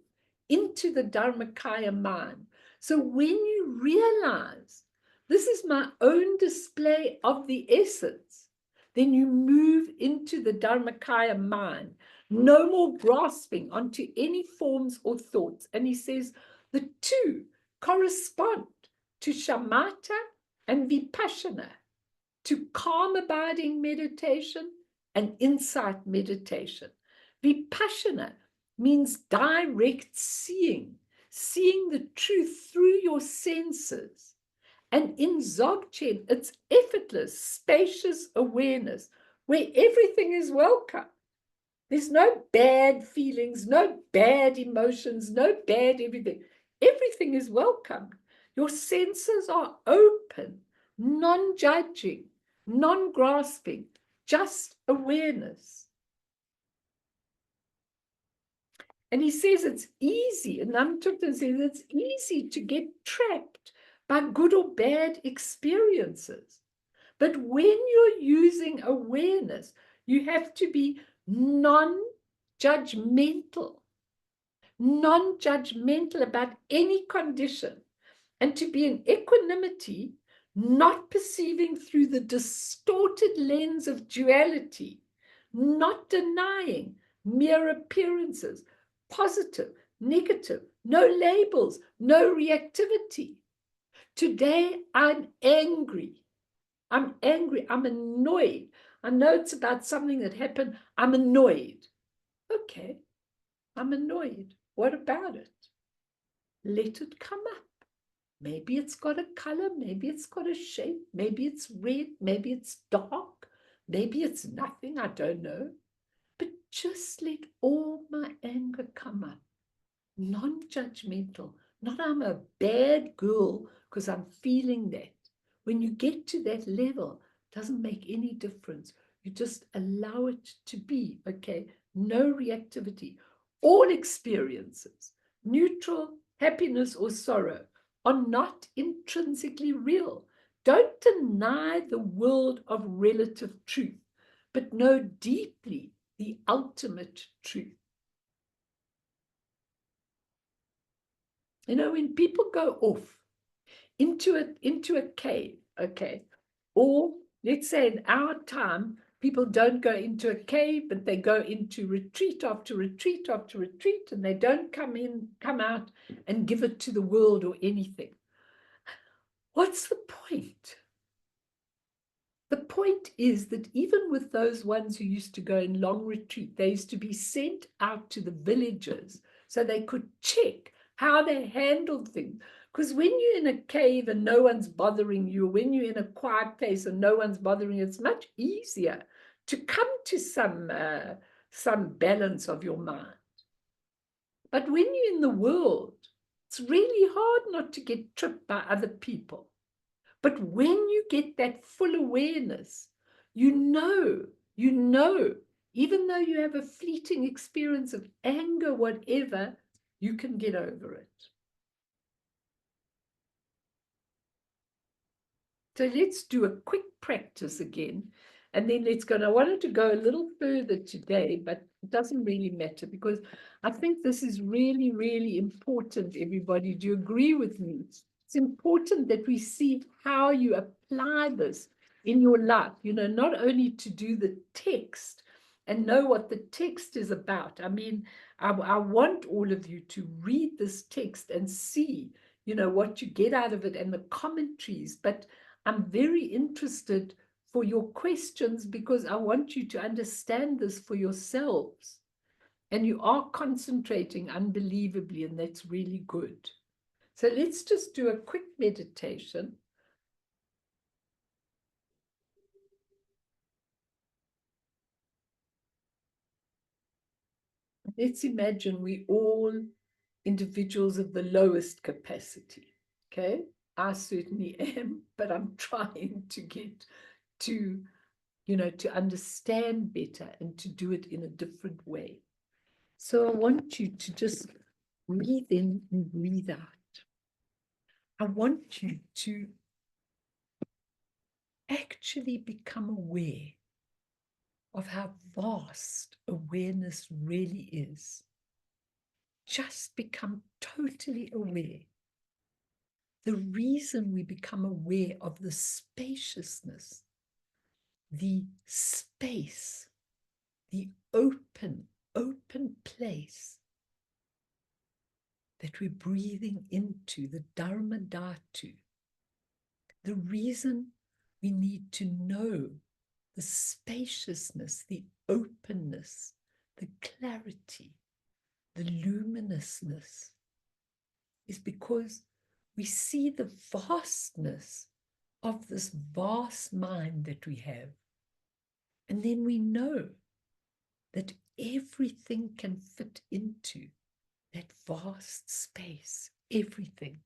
into the Dharmakaya mind. So when you realize this is my own display of the essence, then you move into the Dharmakaya mind. No more grasping onto any forms or thoughts. And he says the two correspond to shamatha and vipassana, to calm abiding meditation and insight meditation. Vipassana means direct seeing the truth through your senses. And in Dzogchen, it's effortless, spacious awareness where everything is welcome. There's no bad feelings, no bad emotions, no bad everything. Everything is welcome. Your senses are open, non-judging, non-grasping, just awareness. And he says it's easy, and Namtukten says it's easy to get trapped by good or bad experiences. But when you're using awareness, you have to be non-judgmental about any condition, and to be in equanimity, not perceiving through the distorted lens of duality, not denying mere appearances, positive, negative, no labels, no reactivity. Today, I'm angry. I'm annoyed. I know it's about something that happened. I'm annoyed. Okay, I'm annoyed. What about it? Let it come up. Maybe it's got a color, maybe it's got a shape, maybe it's red, maybe it's dark, maybe it's nothing, I don't know. But just let all my anger come up. Non-judgmental. Not I'm a bad girl because I'm feeling that. When you get to that level, it doesn't make any difference. You just allow it to be, okay? No reactivity. All experiences, neutral, happiness or sorrow, are not intrinsically real. Don't deny the world of relative truth, but know deeply the ultimate truth. You know, when people go off into a cave, okay, or let's say in our time, people don't go into a cave, but they go into retreat after retreat after retreat, and they don't come out and give it to the world or anything. What's the point? The point is that even with those ones who used to go in long retreat, they used to be sent out to the villages so they could check how they handled things. Because when you're in a cave and no one's bothering you, when you're in a quiet place and no one's bothering you, it's much easier to come to some balance of your mind. But when you're in the world, it's really hard not to get tripped by other people. But when you get that full awareness, you know, even though you have a fleeting experience of anger, whatever, you can get over it. So let's do a quick practice again, and then let's go. And I wanted to go a little further today, but it doesn't really matter because I think this is really, really important, everybody. Do you agree with me? It's important that we see how you apply this in your life, you know, not only to do the text and know what the text is about. I mean, I want all of you to read this text and see, you know, what you get out of it and the commentaries, but I'm very interested for your questions because I want you to understand this for yourselves. And you are concentrating unbelievably, and that's really good. So let's just do a quick meditation. Let's imagine we all individuals of the lowest capacity, okay? I certainly am, but I'm trying to get to, you know, to understand better and to do it in a different way. So I want you to just breathe in and breathe out. I want you to actually become aware of how vast awareness really is. Just become totally aware. The reason we become aware of the spaciousness, the space, the open place that we're breathing into, the Dharma Dhatu. The reason we need to know the spaciousness, the openness, the clarity, the luminousness is because we see the vastness of this vast mind that we have. And then we know that everything can fit into that vast space, everything.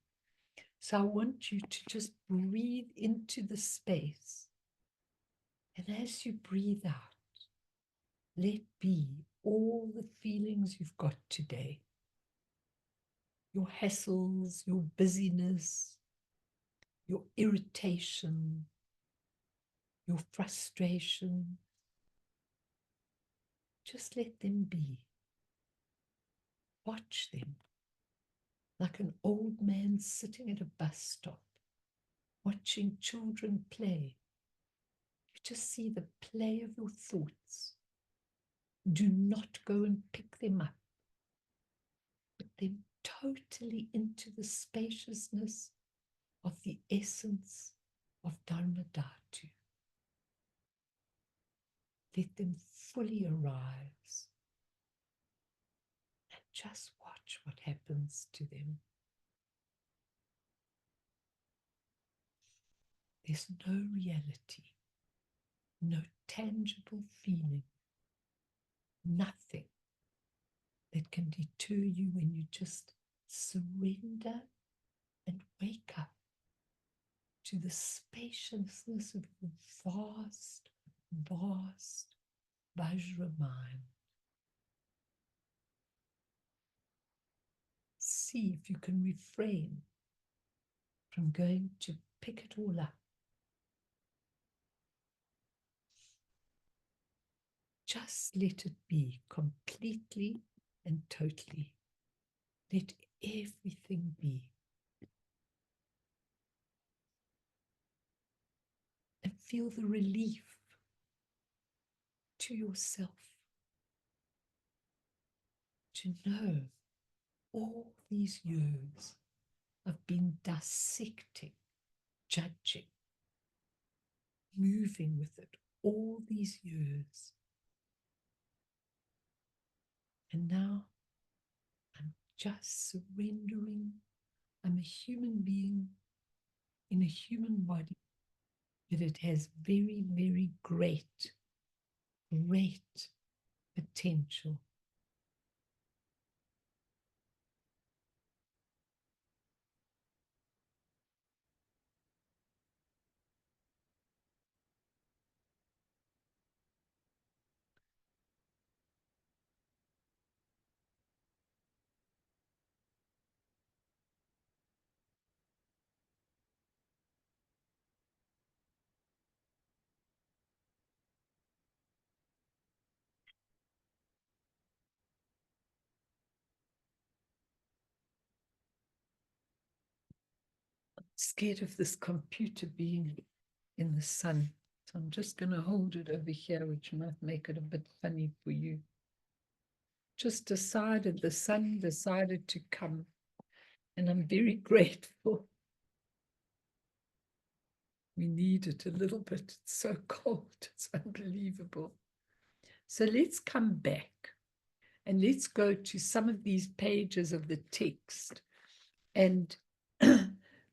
So I want you to just breathe into the space. And as you breathe out, let be all the feelings you've got today. Your hassles, your busyness, your irritation, your frustration. Just let them be. Watch them like an old man sitting at a bus stop, watching children play. You just see the play of your thoughts. Do not go and pick them up. Put them totally into the spaciousness of the essence of Dharma Dhatu. Let them fully arise and just watch what happens to them. There's no reality, no tangible feeling, nothing that can deter you when you just surrender and wake up to the spaciousness of the vast, vast VAJRA mind. See if you can refrain from going to pick it all up. Just let it be completely and totally. Let everything be. And feel the relief to yourself to know all these years of being dissecting, judging, moving with it all these years. And now I'm just surrendering. I'm a human being in a human body, but it has very, very great potential. Scared of this computer being in the sun. So I'm just going to hold it over here, which might make it a bit funny for you. Just decided, the sun decided to come, and I'm very grateful. We need it a little bit. It's so cold. It's unbelievable. So let's come back and let's go to some of these pages of the text. And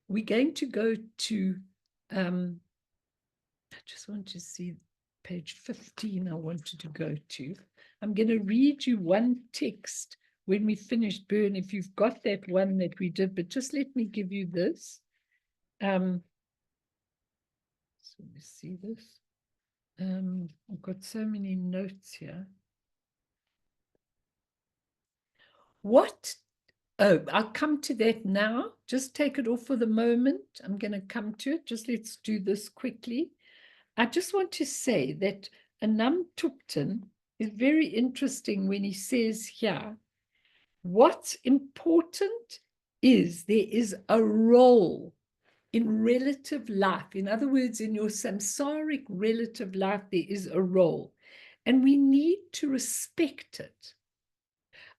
we're going to go to, I just want to see page 15 I wanted to go to. I'm going to read you one text when we finish, Bern, if you've got that one that we did, but just let me give you this. So let me see this. I've got so many notes here. I'll come to that now. Just take it off for the moment. I'm going to come to it. Just let's do this quickly. I just want to say that Anam Tupten is very interesting when he says here, what's important is there is a role in relative life. In other words, in your samsaric relative life, there is a role, and we need to respect it.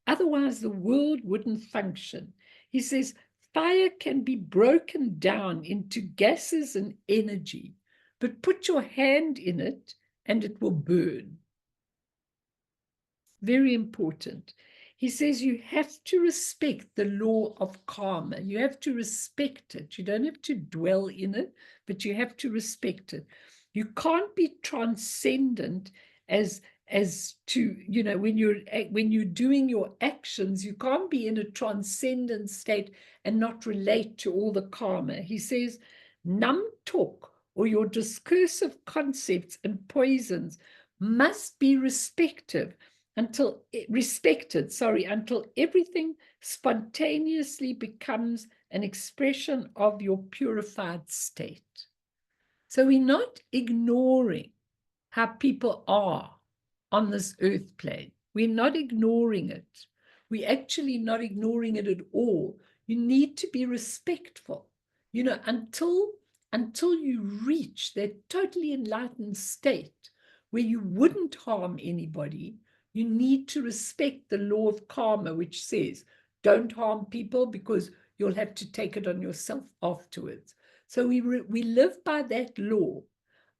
Otherwise, the world wouldn't function. He says, fire can be broken down into gases and energy, but put your hand in it and it will burn. Very important. He says you have to respect the law of karma. You have to respect it. You don't have to dwell in it, but you have to respect it. You can't be transcendent as to, you know, when you're doing your actions, you can't be in a transcendent state and not relate to all the karma. He says, numb talk or your discursive concepts and poisons must be respected until everything spontaneously becomes an expression of your purified state. So we're not ignoring how people are on this earth plane. We're not ignoring it. We're actually not ignoring it at all. You need to be respectful, you know, until you reach that totally enlightened state where you wouldn't harm anybody. You need to respect the law of karma, which says, don't harm people because you'll have to take it on yourself afterwards. So we live by that law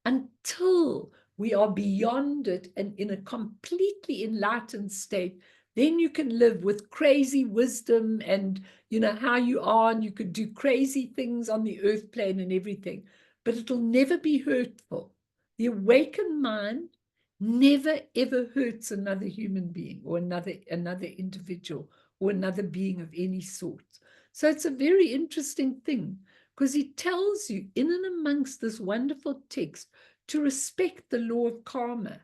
until we are beyond it and in a completely enlightened state. Then you can live with crazy wisdom and, you know, how you are, and you could do crazy things on the earth plane and everything, but it'll never be hurtful. The awakened mind never ever hurts another human being or another individual or another being of any sort. So it's a very interesting thing, because he tells you in and amongst this wonderful text to respect the law of karma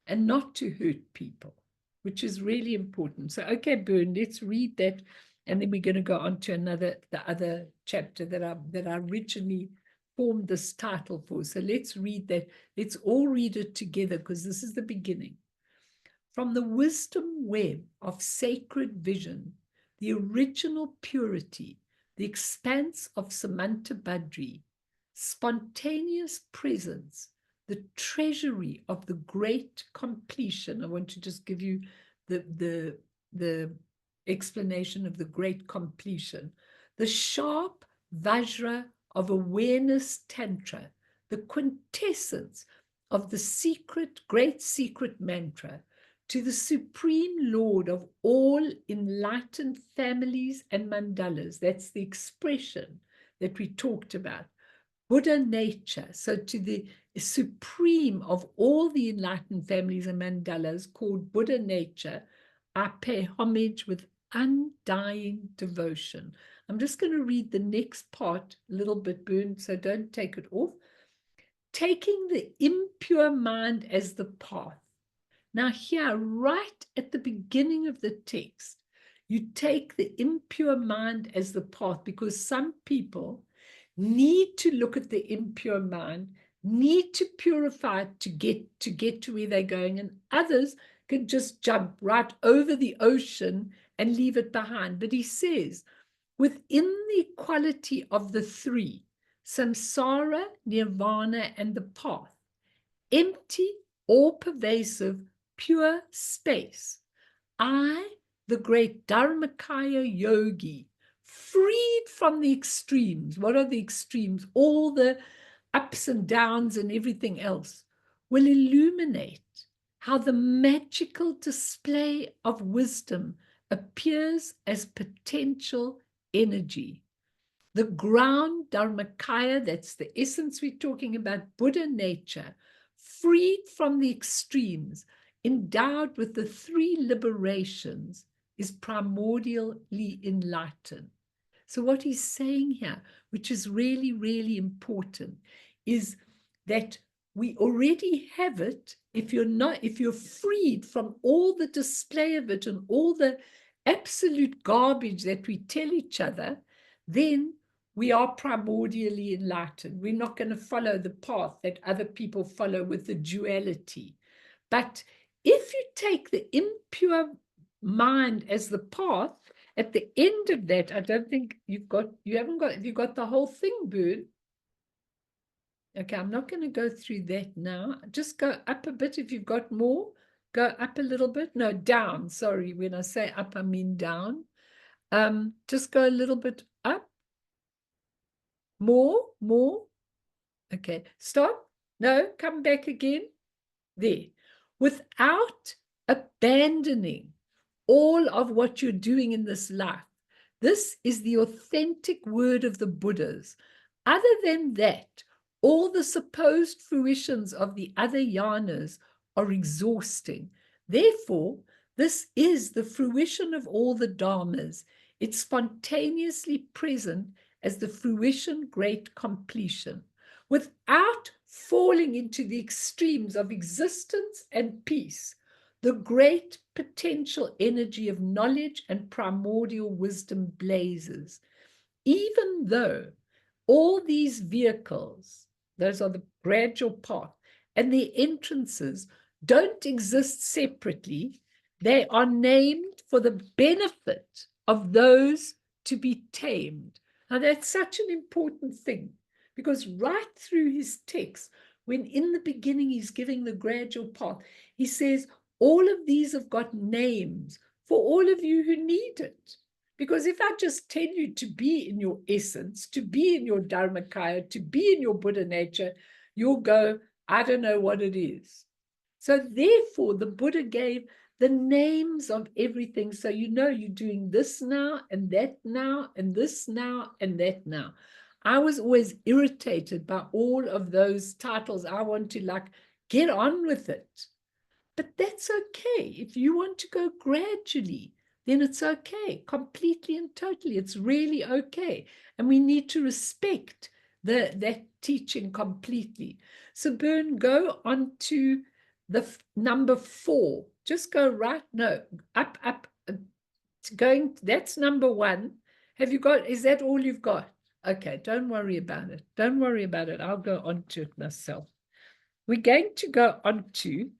and not to hurt people, which is really important. So, okay, Bern, let's read that, and then we're going to go on to the other chapter that I originally formed this title for. So let's read that. Let's all read it together, because this is the beginning. From the wisdom web of sacred vision, the original purity, the expanse of Samanta Badri, spontaneous presence, the treasury of the great completion. I want to just give you the explanation of the great completion. The sharp VAJRA of awareness Tantra, the quintessence of the great secret mantra, to the Supreme Lord of all enlightened families and mandalas. That's the expression that we talked about. Buddha nature, so to the supreme of all the enlightened families and mandalas called Buddha nature, I pay homage with undying devotion. I'm just going to read the next part a little bit, Bern, so don't take it off. Taking the impure mind as the path. Now here, right at the beginning of the text, you take the impure mind as the path, because some people need to look at the impure mind, need to purify it to get to where they're going, and others can just jump right over the ocean and leave it behind. But he says, within the equality of the three, samsara, nirvana, and the path. Empty, all-pervasive, pure space. I, the great Dharmakaya yogi, freed from the extremes. What are the extremes? All the ups and downs and everything else, will illuminate how the magical display of wisdom appears as potential energy. The ground Dharmakaya, that's the essence we're talking about, Buddha nature, freed from the extremes, endowed with the three liberations, is primordially enlightened. So what he's saying here, which is really, really important, is that we already have it. If you're freed from all the display of it and all the absolute garbage that we tell each other, then we are primordially enlightened. We're not going to follow the path that other people follow with the duality. But if you take the impure mind as the path, at the end of that, I don't think have you got the whole thing, Bird? Okay, I'm not going to go through that now. Just go up a bit. If you've got more, go up a little bit. No, down. Sorry, when I say up, I mean down. Just go a little bit up. More. Okay, stop. No, come back again. There. Without abandoning all of what you're doing in this life. This is the authentic word of the Buddhas. Other than that, all the supposed fruitions of the other yanas are exhausting. Therefore, this is the fruition of all the dharmas. It's spontaneously present as the fruition great completion. Without falling into the extremes of existence and peace, the great potential energy of knowledge and primordial wisdom blazes. Even though all these vehicles, those are the gradual path, and their entrances don't exist separately, they are named for the benefit of those to be tamed. Now that's such an important thing, because right through his text, when in the beginning he's giving the gradual path, he says, all of these have got names for all of you who need it. Because if I just tell you to be in your essence, to be in your Dharmakaya, to be in your Buddha nature, you'll go, I don't know what it is. So therefore, the Buddha gave the names of everything. So you know you're doing this now, and that now, and this now, and that now. I was always irritated by all of those titles. I want to get on with it. But that's okay. If you want to go gradually, then it's okay, completely and totally. It's really okay. And we need to respect that teaching completely. So Bern, go on to the number 4. Just go right, no, up, that's number 1. Have you got, is that all you've got? Okay, don't worry about it. Don't worry about it. I'll go on to it myself. We're going to go on to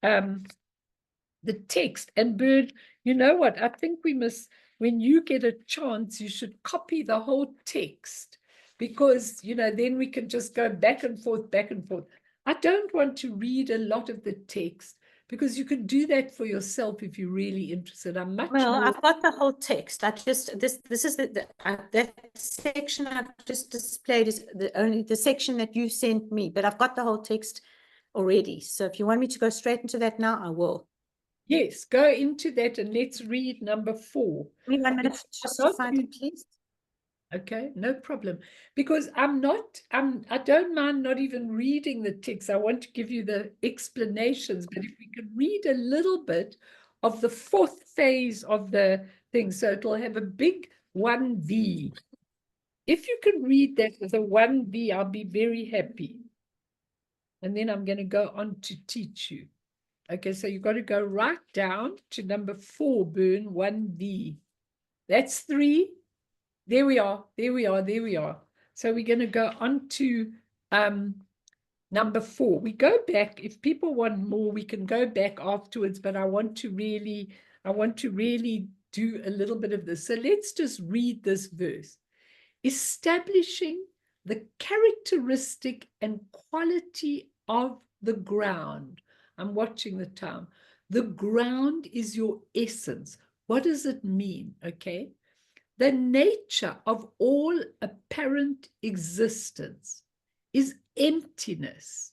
the text. And Bird, you know what? I think we must, when you get a chance, you should copy the whole text, because, then we can just go back and forth, back and forth. I don't want to read a lot of the text, because you can do that for yourself if you're really interested. I'm much Well, more... I've got the whole text. I just this is that section I've just displayed is only the section that you sent me, but I've got the whole text already. So if you want me to go straight into that now, I will. Yes, go into that and let's read number 4. Give me 1 minute just to find it, please. Okay, no problem. Because I don't mind not even reading the text. I want to give you the explanations, but if we could read a little bit of the 4th phase of the thing, so it'll have a big 1V. If you can read that with a 1V, I'll be very happy. And then I'm going to go on to teach you. Okay, so you've got to go right down to number 4, Bern, 1V. That's 3. There we are. So we're going to go on to number 4. We go back. If people want more, we can go back afterwards, but I want to really do a little bit of this. So let's just read this verse. Establishing the characteristic and quality of the ground. I'm watching the time. The ground is your essence. What does it mean? Okay. The nature of all apparent existence is emptiness.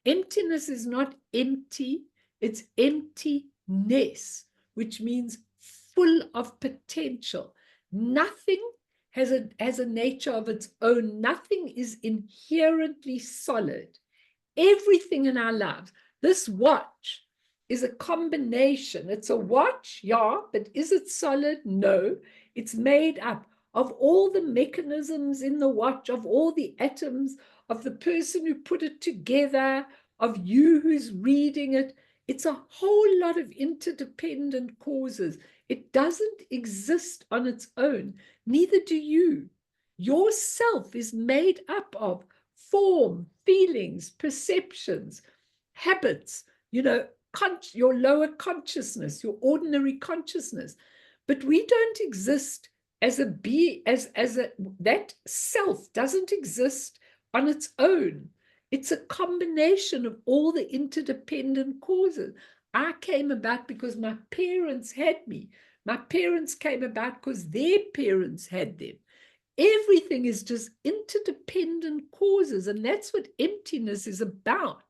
Emptiness is not empty, it's emptiness, which means full of potential. Nothing has a nature of its own. Nothing is inherently solid. Everything in our lives, this watch is a combination. It's a watch, yeah, but is it solid? No. It's made up of all the mechanisms in the watch, of all the atoms, of the person who put it together, of you who's reading it. It's a whole lot of interdependent causes. It doesn't exist on its own. Neither do you. Yourself is made up of form, feelings, perceptions, habits, your lower consciousness, your ordinary consciousness. But we don't exist as a being, that self doesn't exist on its own. It's a combination of all the interdependent causes. I came about because my parents had me. My parents came about because their parents had them. Everything is just interdependent causes, and that's what emptiness is about.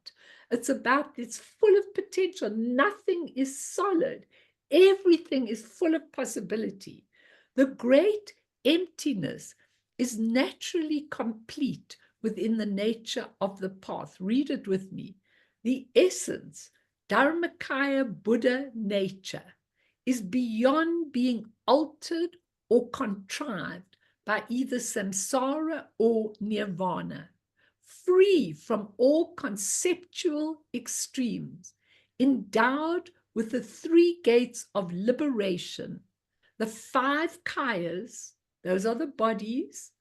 It's full of potential. Nothing is solid. Everything is full of possibility. The great emptiness is naturally complete within the nature of the path. Read it with me. The essence, Dharmakaya Buddha nature, is beyond being altered or contrived by either samsara or nirvana, free from all conceptual extremes, endowed with the three gates of liberation, the five kayas, those are the bodies,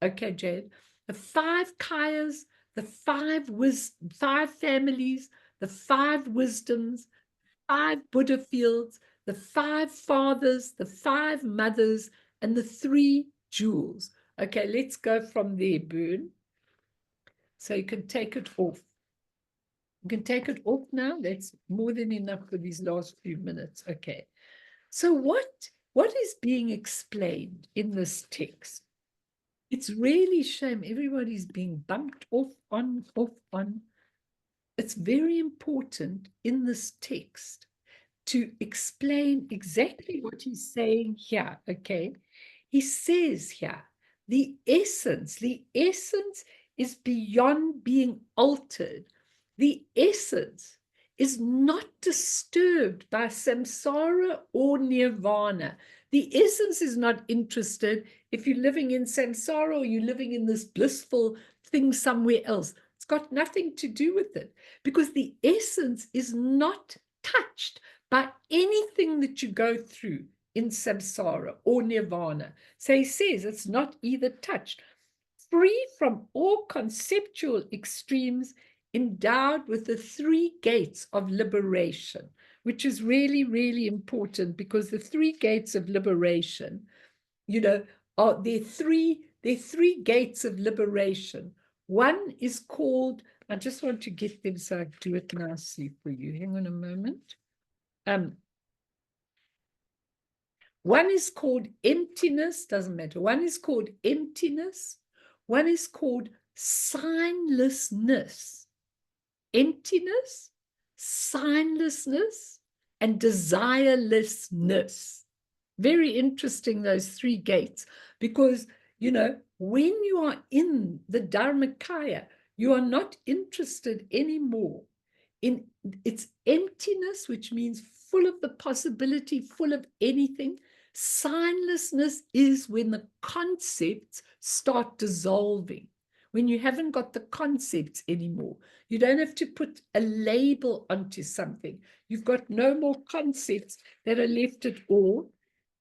okay, Jade, the five kayas, the five families, the five wisdoms, 5 Buddha fields, the 5 fathers, the 5 mothers, and the 3 jewels. Okay, let's go from there, Boone. So you can take it off. You can take it off now. That's more than enough for these last few minutes. Okay. So what is being explained in this text? It's really shame everybody's being bumped off, on, off, on. It's very important in this text to explain exactly what he's saying here, okay? He says here, the essence is beyond being altered. The essence is not disturbed by samsara or nirvana. The essence is not interested if you're living in samsara or you're living in this blissful thing somewhere else. It's got nothing to do with it because the essence is not touched by anything that you go through in samsara or nirvana. So he says it's not either touched, free from all conceptual extremes, endowed with the 3 gates of liberation, which is really, really important because the 3 gates of liberation, are there 3 gates of liberation. One is called, I just want to get them so I do it nicely for you. Hang on a moment. One is called emptiness, doesn't matter. One is called emptiness. One is called signlessness. Emptiness, signlessness, and desirelessness. Very interesting, those 3 gates, because, when you are in the Dharmakaya, you are not interested anymore in its emptiness, which means full of the possibility, full of anything. Signlessness is when the concepts start dissolving, when you haven't got the concepts anymore. You don't have to put a label onto something. You've got no more concepts that are left at all.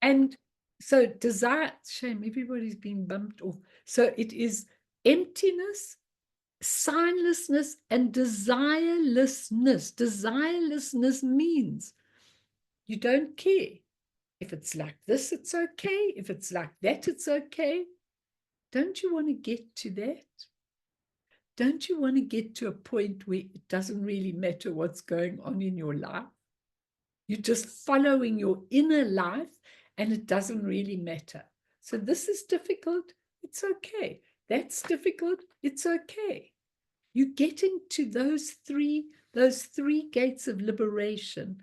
And so desire, shame, everybody's being bumped off. So it is emptiness, signlessness, and desirelessness. Desirelessness means you don't care. If it's like this, it's okay. If it's like that, it's okay. Don't you want to get to that? Don't you want to get to a point where it doesn't really matter what's going on in your life? You're just following your inner life and it doesn't really matter. So this is difficult. It's okay. That's difficult. It's okay. You're getting to those three gates of liberation: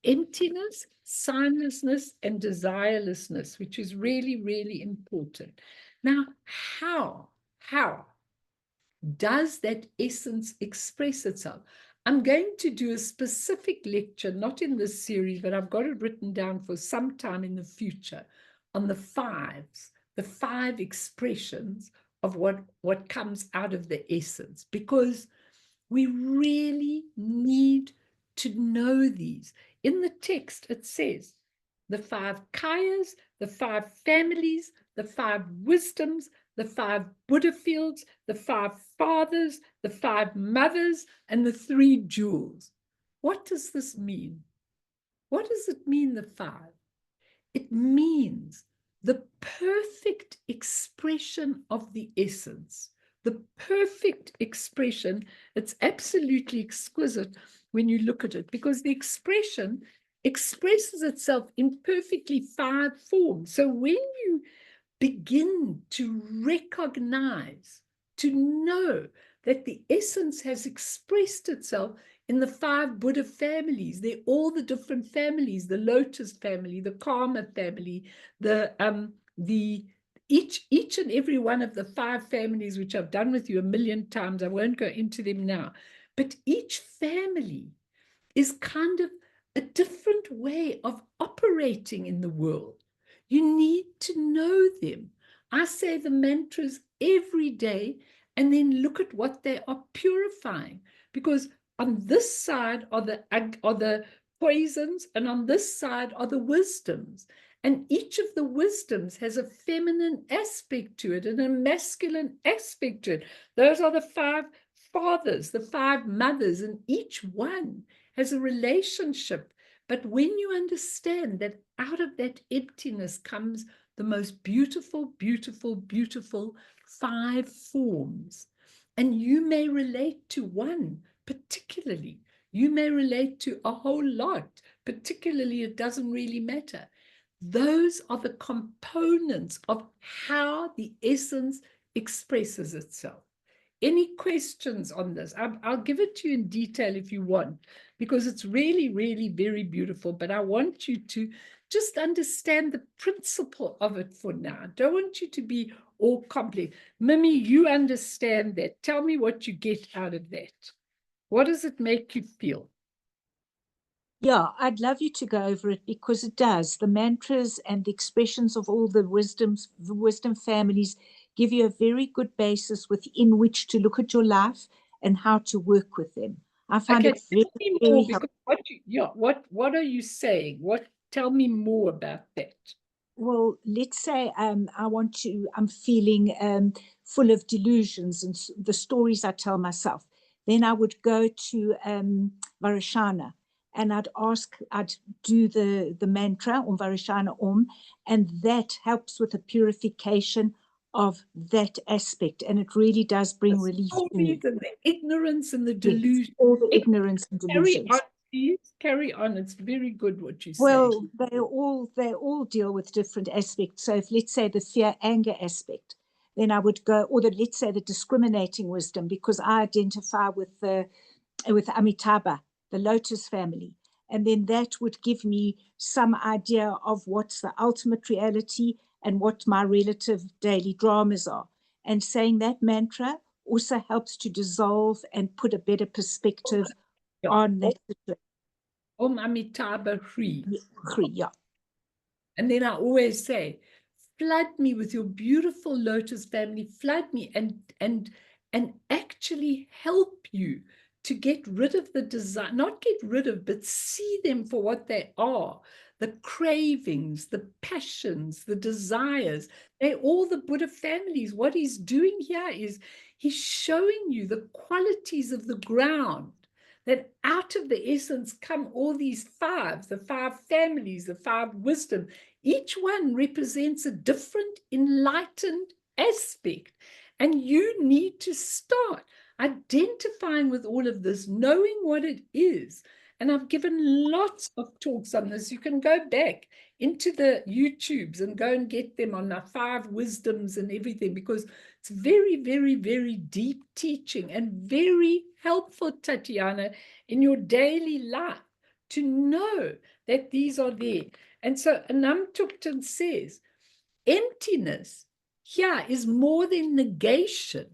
emptiness, signlessness, and desirelessness, which is really, really important. Now, how does that essence express itself? I'm going to do a specific lecture, not in this series, but I've got it written down for some time in the future, on the five expressions of what comes out of the essence, because we really need to know these. In the text, it says the 5 kayas, the 5 families, the 5 wisdoms, the 5 Buddha fields, the 5 fathers, the 5 mothers, and the 3 jewels. What does this mean? What does it mean, the 5? It means the perfect expression of the essence, the perfect expression. It's absolutely exquisite when you look at it, because the expression expresses itself in perfectly 5 forms. So when you begin to recognize, to know that the essence has expressed itself in the 5 Buddha families, they're all the different families: the lotus family, the karma family, each and every one of the 5 families, which I've done with you a million times. I won't go into them now, but each family is kind of a different way of operating in the world. You need to know them. I say the mantras every day and then look at what they are purifying, because on this side are the poisons, and on this side are the wisdoms. And each of the wisdoms has a feminine aspect to it and a masculine aspect to it. Those are the 5 fathers, the 5 mothers, and each one has a relationship. But when you understand that out of that emptiness comes the most beautiful, beautiful, beautiful 5 forms, and you may relate to one particularly, you may relate to a whole lot, particularly, it doesn't really matter. Those are the components of how the essence expresses itself. Any questions on this? I'll give it to you in detail if you want, because it's really, really very beautiful. But I want you to just understand the principle of it for now. I don't want you to be all complex. Mimi, you understand that. Tell me what you get out of that. What does it make you feel? Yeah, I'd love you to go over it, because it does. The mantras and the expressions of all the wisdom families give you a very good basis within which to look at your life and how to work with them. I find it very, very helpful. What are you saying? Tell me more about that. Well, let's say I'm feeling full of delusions and the stories I tell myself. Then I would go to Varashana, and I'd do the mantra Om Varashana Om, and that helps with the purification of that aspect, and it really does bring relief to me. The ignorance and the delusion. Yes, all the ignorance and delusions. Carry on, please. Carry on. It's very good what you say. Well, they all deal with different aspects. So if, let's say, the fear anger aspect, then I would go, or let's say the discriminating wisdom, because I identify with Amitabha, the lotus family. And then that would give me some idea of what's the ultimate reality and what my relative daily dramas are. And saying that mantra also helps to dissolve and put a better perspective on that situation. Om Amitabha Hri. Yeah. And then I always say, flood me with your beautiful lotus family, flood me and actually help you to get rid of the desire, not get rid of, but see them for what they are. The cravings, the passions, the desires, they're all the Buddha families. What he's doing here is he's showing you the qualities of the ground, that out of the essence come all these 5, the 5 families, the 5 wisdom. Each one represents a different enlightened aspect. And you need to start identifying with all of this, knowing what it is. And I've given lots of talks on this. You can go back into the YouTubes and go and get them on the 5 wisdoms and everything, because it's very, very, very deep teaching and very helpful, Tatiana, in your daily life to know that these are there. And so Anam Thupten says, emptiness here is more than negation.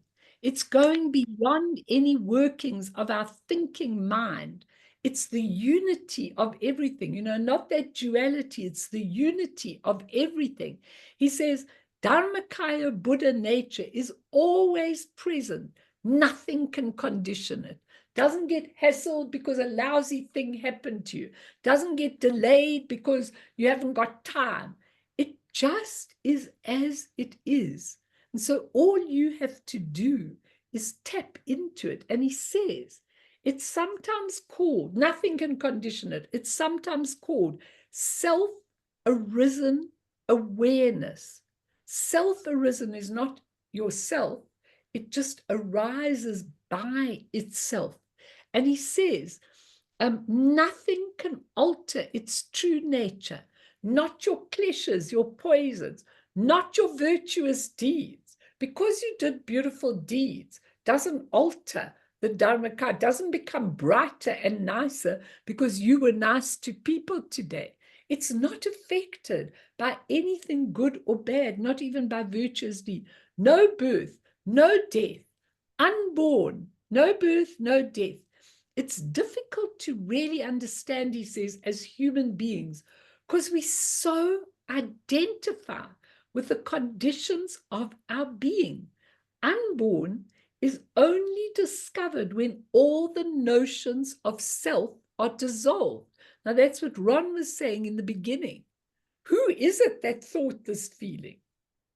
It's going beyond any workings of our thinking mind. It's the unity of everything, you know, not that duality, it's the unity of everything. He says, Dharmakaya Buddha nature is always present. Nothing can condition it. Doesn't get hassled because a lousy thing happened to you. Doesn't get delayed because you haven't got time. It just is as it is. And so all you have to do is tap into it. And he says, it's sometimes called, nothing can condition it. It's sometimes called self-arisen awareness. Self-arisen is not yourself. It just arises by itself. And he says, nothing can alter its true nature, not your kleshas, your poisons, not your virtuous deeds. Because you did beautiful deeds doesn't alter the Dharmakaya, doesn't become brighter and nicer because you were nice to people today. It's not affected by anything good or bad, not even by virtuous deed. No birth, no death, unborn, no birth, no death. It's difficult to really understand, he says, as human beings, because we so identify with the conditions of our being. Unborn is only discovered when all the notions of self are dissolved. Now, that's what Ron was saying in the beginning. Who is it that thought this feeling?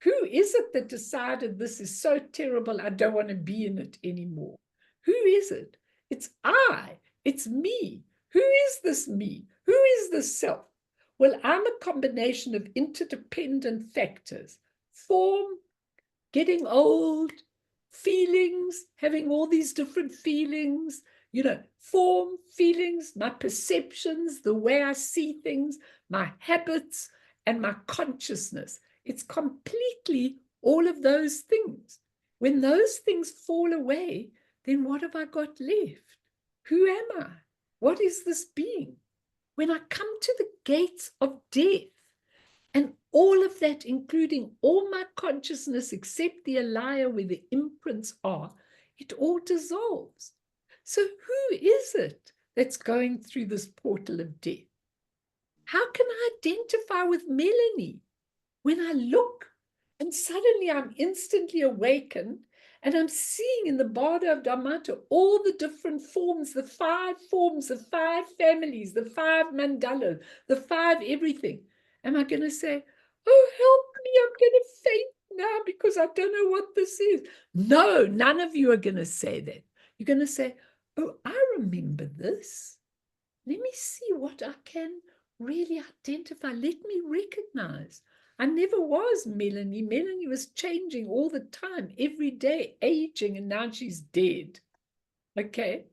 Who is it that decided this is so terrible, I don't want to be in it anymore? Who is it? It's I. It's me. Who is this me? Who is this self? Well, I'm a combination of interdependent factors. Form, getting old, feelings, having all these different feelings, you know, form, feelings, my perceptions, the way I see things, my habits, and my consciousness. It's completely all of those things. When those things fall away, then what have I got left? Who am I? What is this being? When I come to the gates of death, and all of that, including all my consciousness except the alaya where the imprints are, it all dissolves. So who is it that's going through this portal of death? How can I identify with Melanie when I look and suddenly I'm instantly awakened and I'm seeing in the Bardo of Dhammata all the different forms, the 5 forms, the 5 families, the 5 mandalas, the 5 everything. Am I going to say, oh, help me, I'm going to faint now because I don't know what this is? No, none of you are going to say that. You're going to say, oh, I remember this. Let me see what I can really identify. Let me recognize. I never was Melanie. Melanie was changing all the time, every day, aging, and now she's dead. Okay?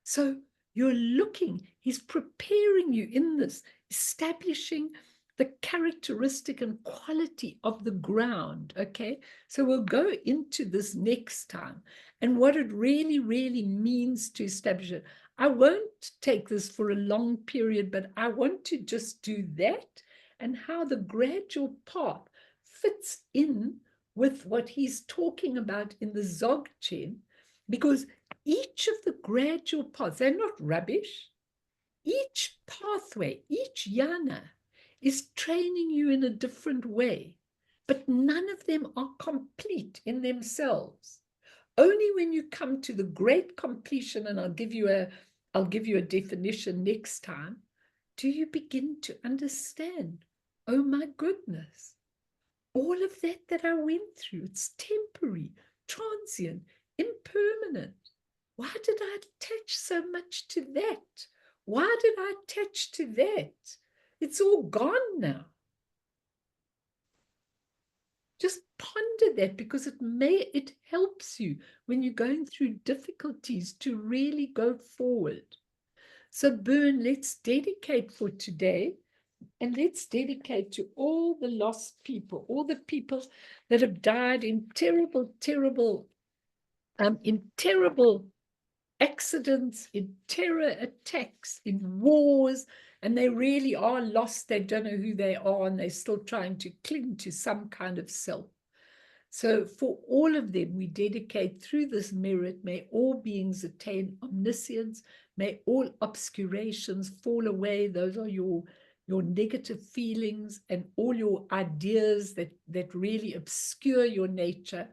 So you're looking, he's preparing you in this, establishing the characteristic and quality of the ground. Okay? So we'll go into this next time and what it really, really means to establish it. I won't take this for a long period, but I want to just do that and how the gradual path fits in with what he's talking about in the Dzogchen, because each of the gradual paths, they're not rubbish. Each pathway, each yana is training you in a different way, but none of them are complete in themselves. Only when you come to the great completion, and I'll give you a definition next time, do you begin to understand, oh my goodness, all of that I went through, it's temporary, transient, impermanent. Why did I attach so much to that? Why did I attach to that? It's all gone now. Just ponder that, because it helps you when you're going through difficulties to really go forward. So Bern, let's dedicate for today, and let's dedicate to all the lost people, all the people that have died in terrible accidents, in terror attacks, in wars, and they really are lost. They don't know who they are, and they're still trying to cling to some kind of self. So for all of them, we dedicate through this merit, may all beings attain omniscience, may all obscurations fall away. Those are your negative feelings and all your ideas that really obscure your nature.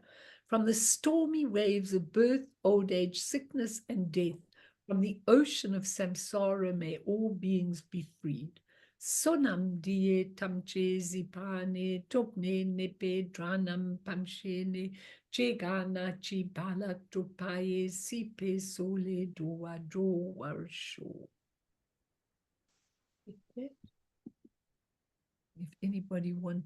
From the stormy waves of birth, old age, sickness, and death, from the ocean of samsara, may all beings be freed. Sonam die tamche zipane topne nepe dranam pamshene chegana chibala topaye sipe sole doa do warsho. If anybody wants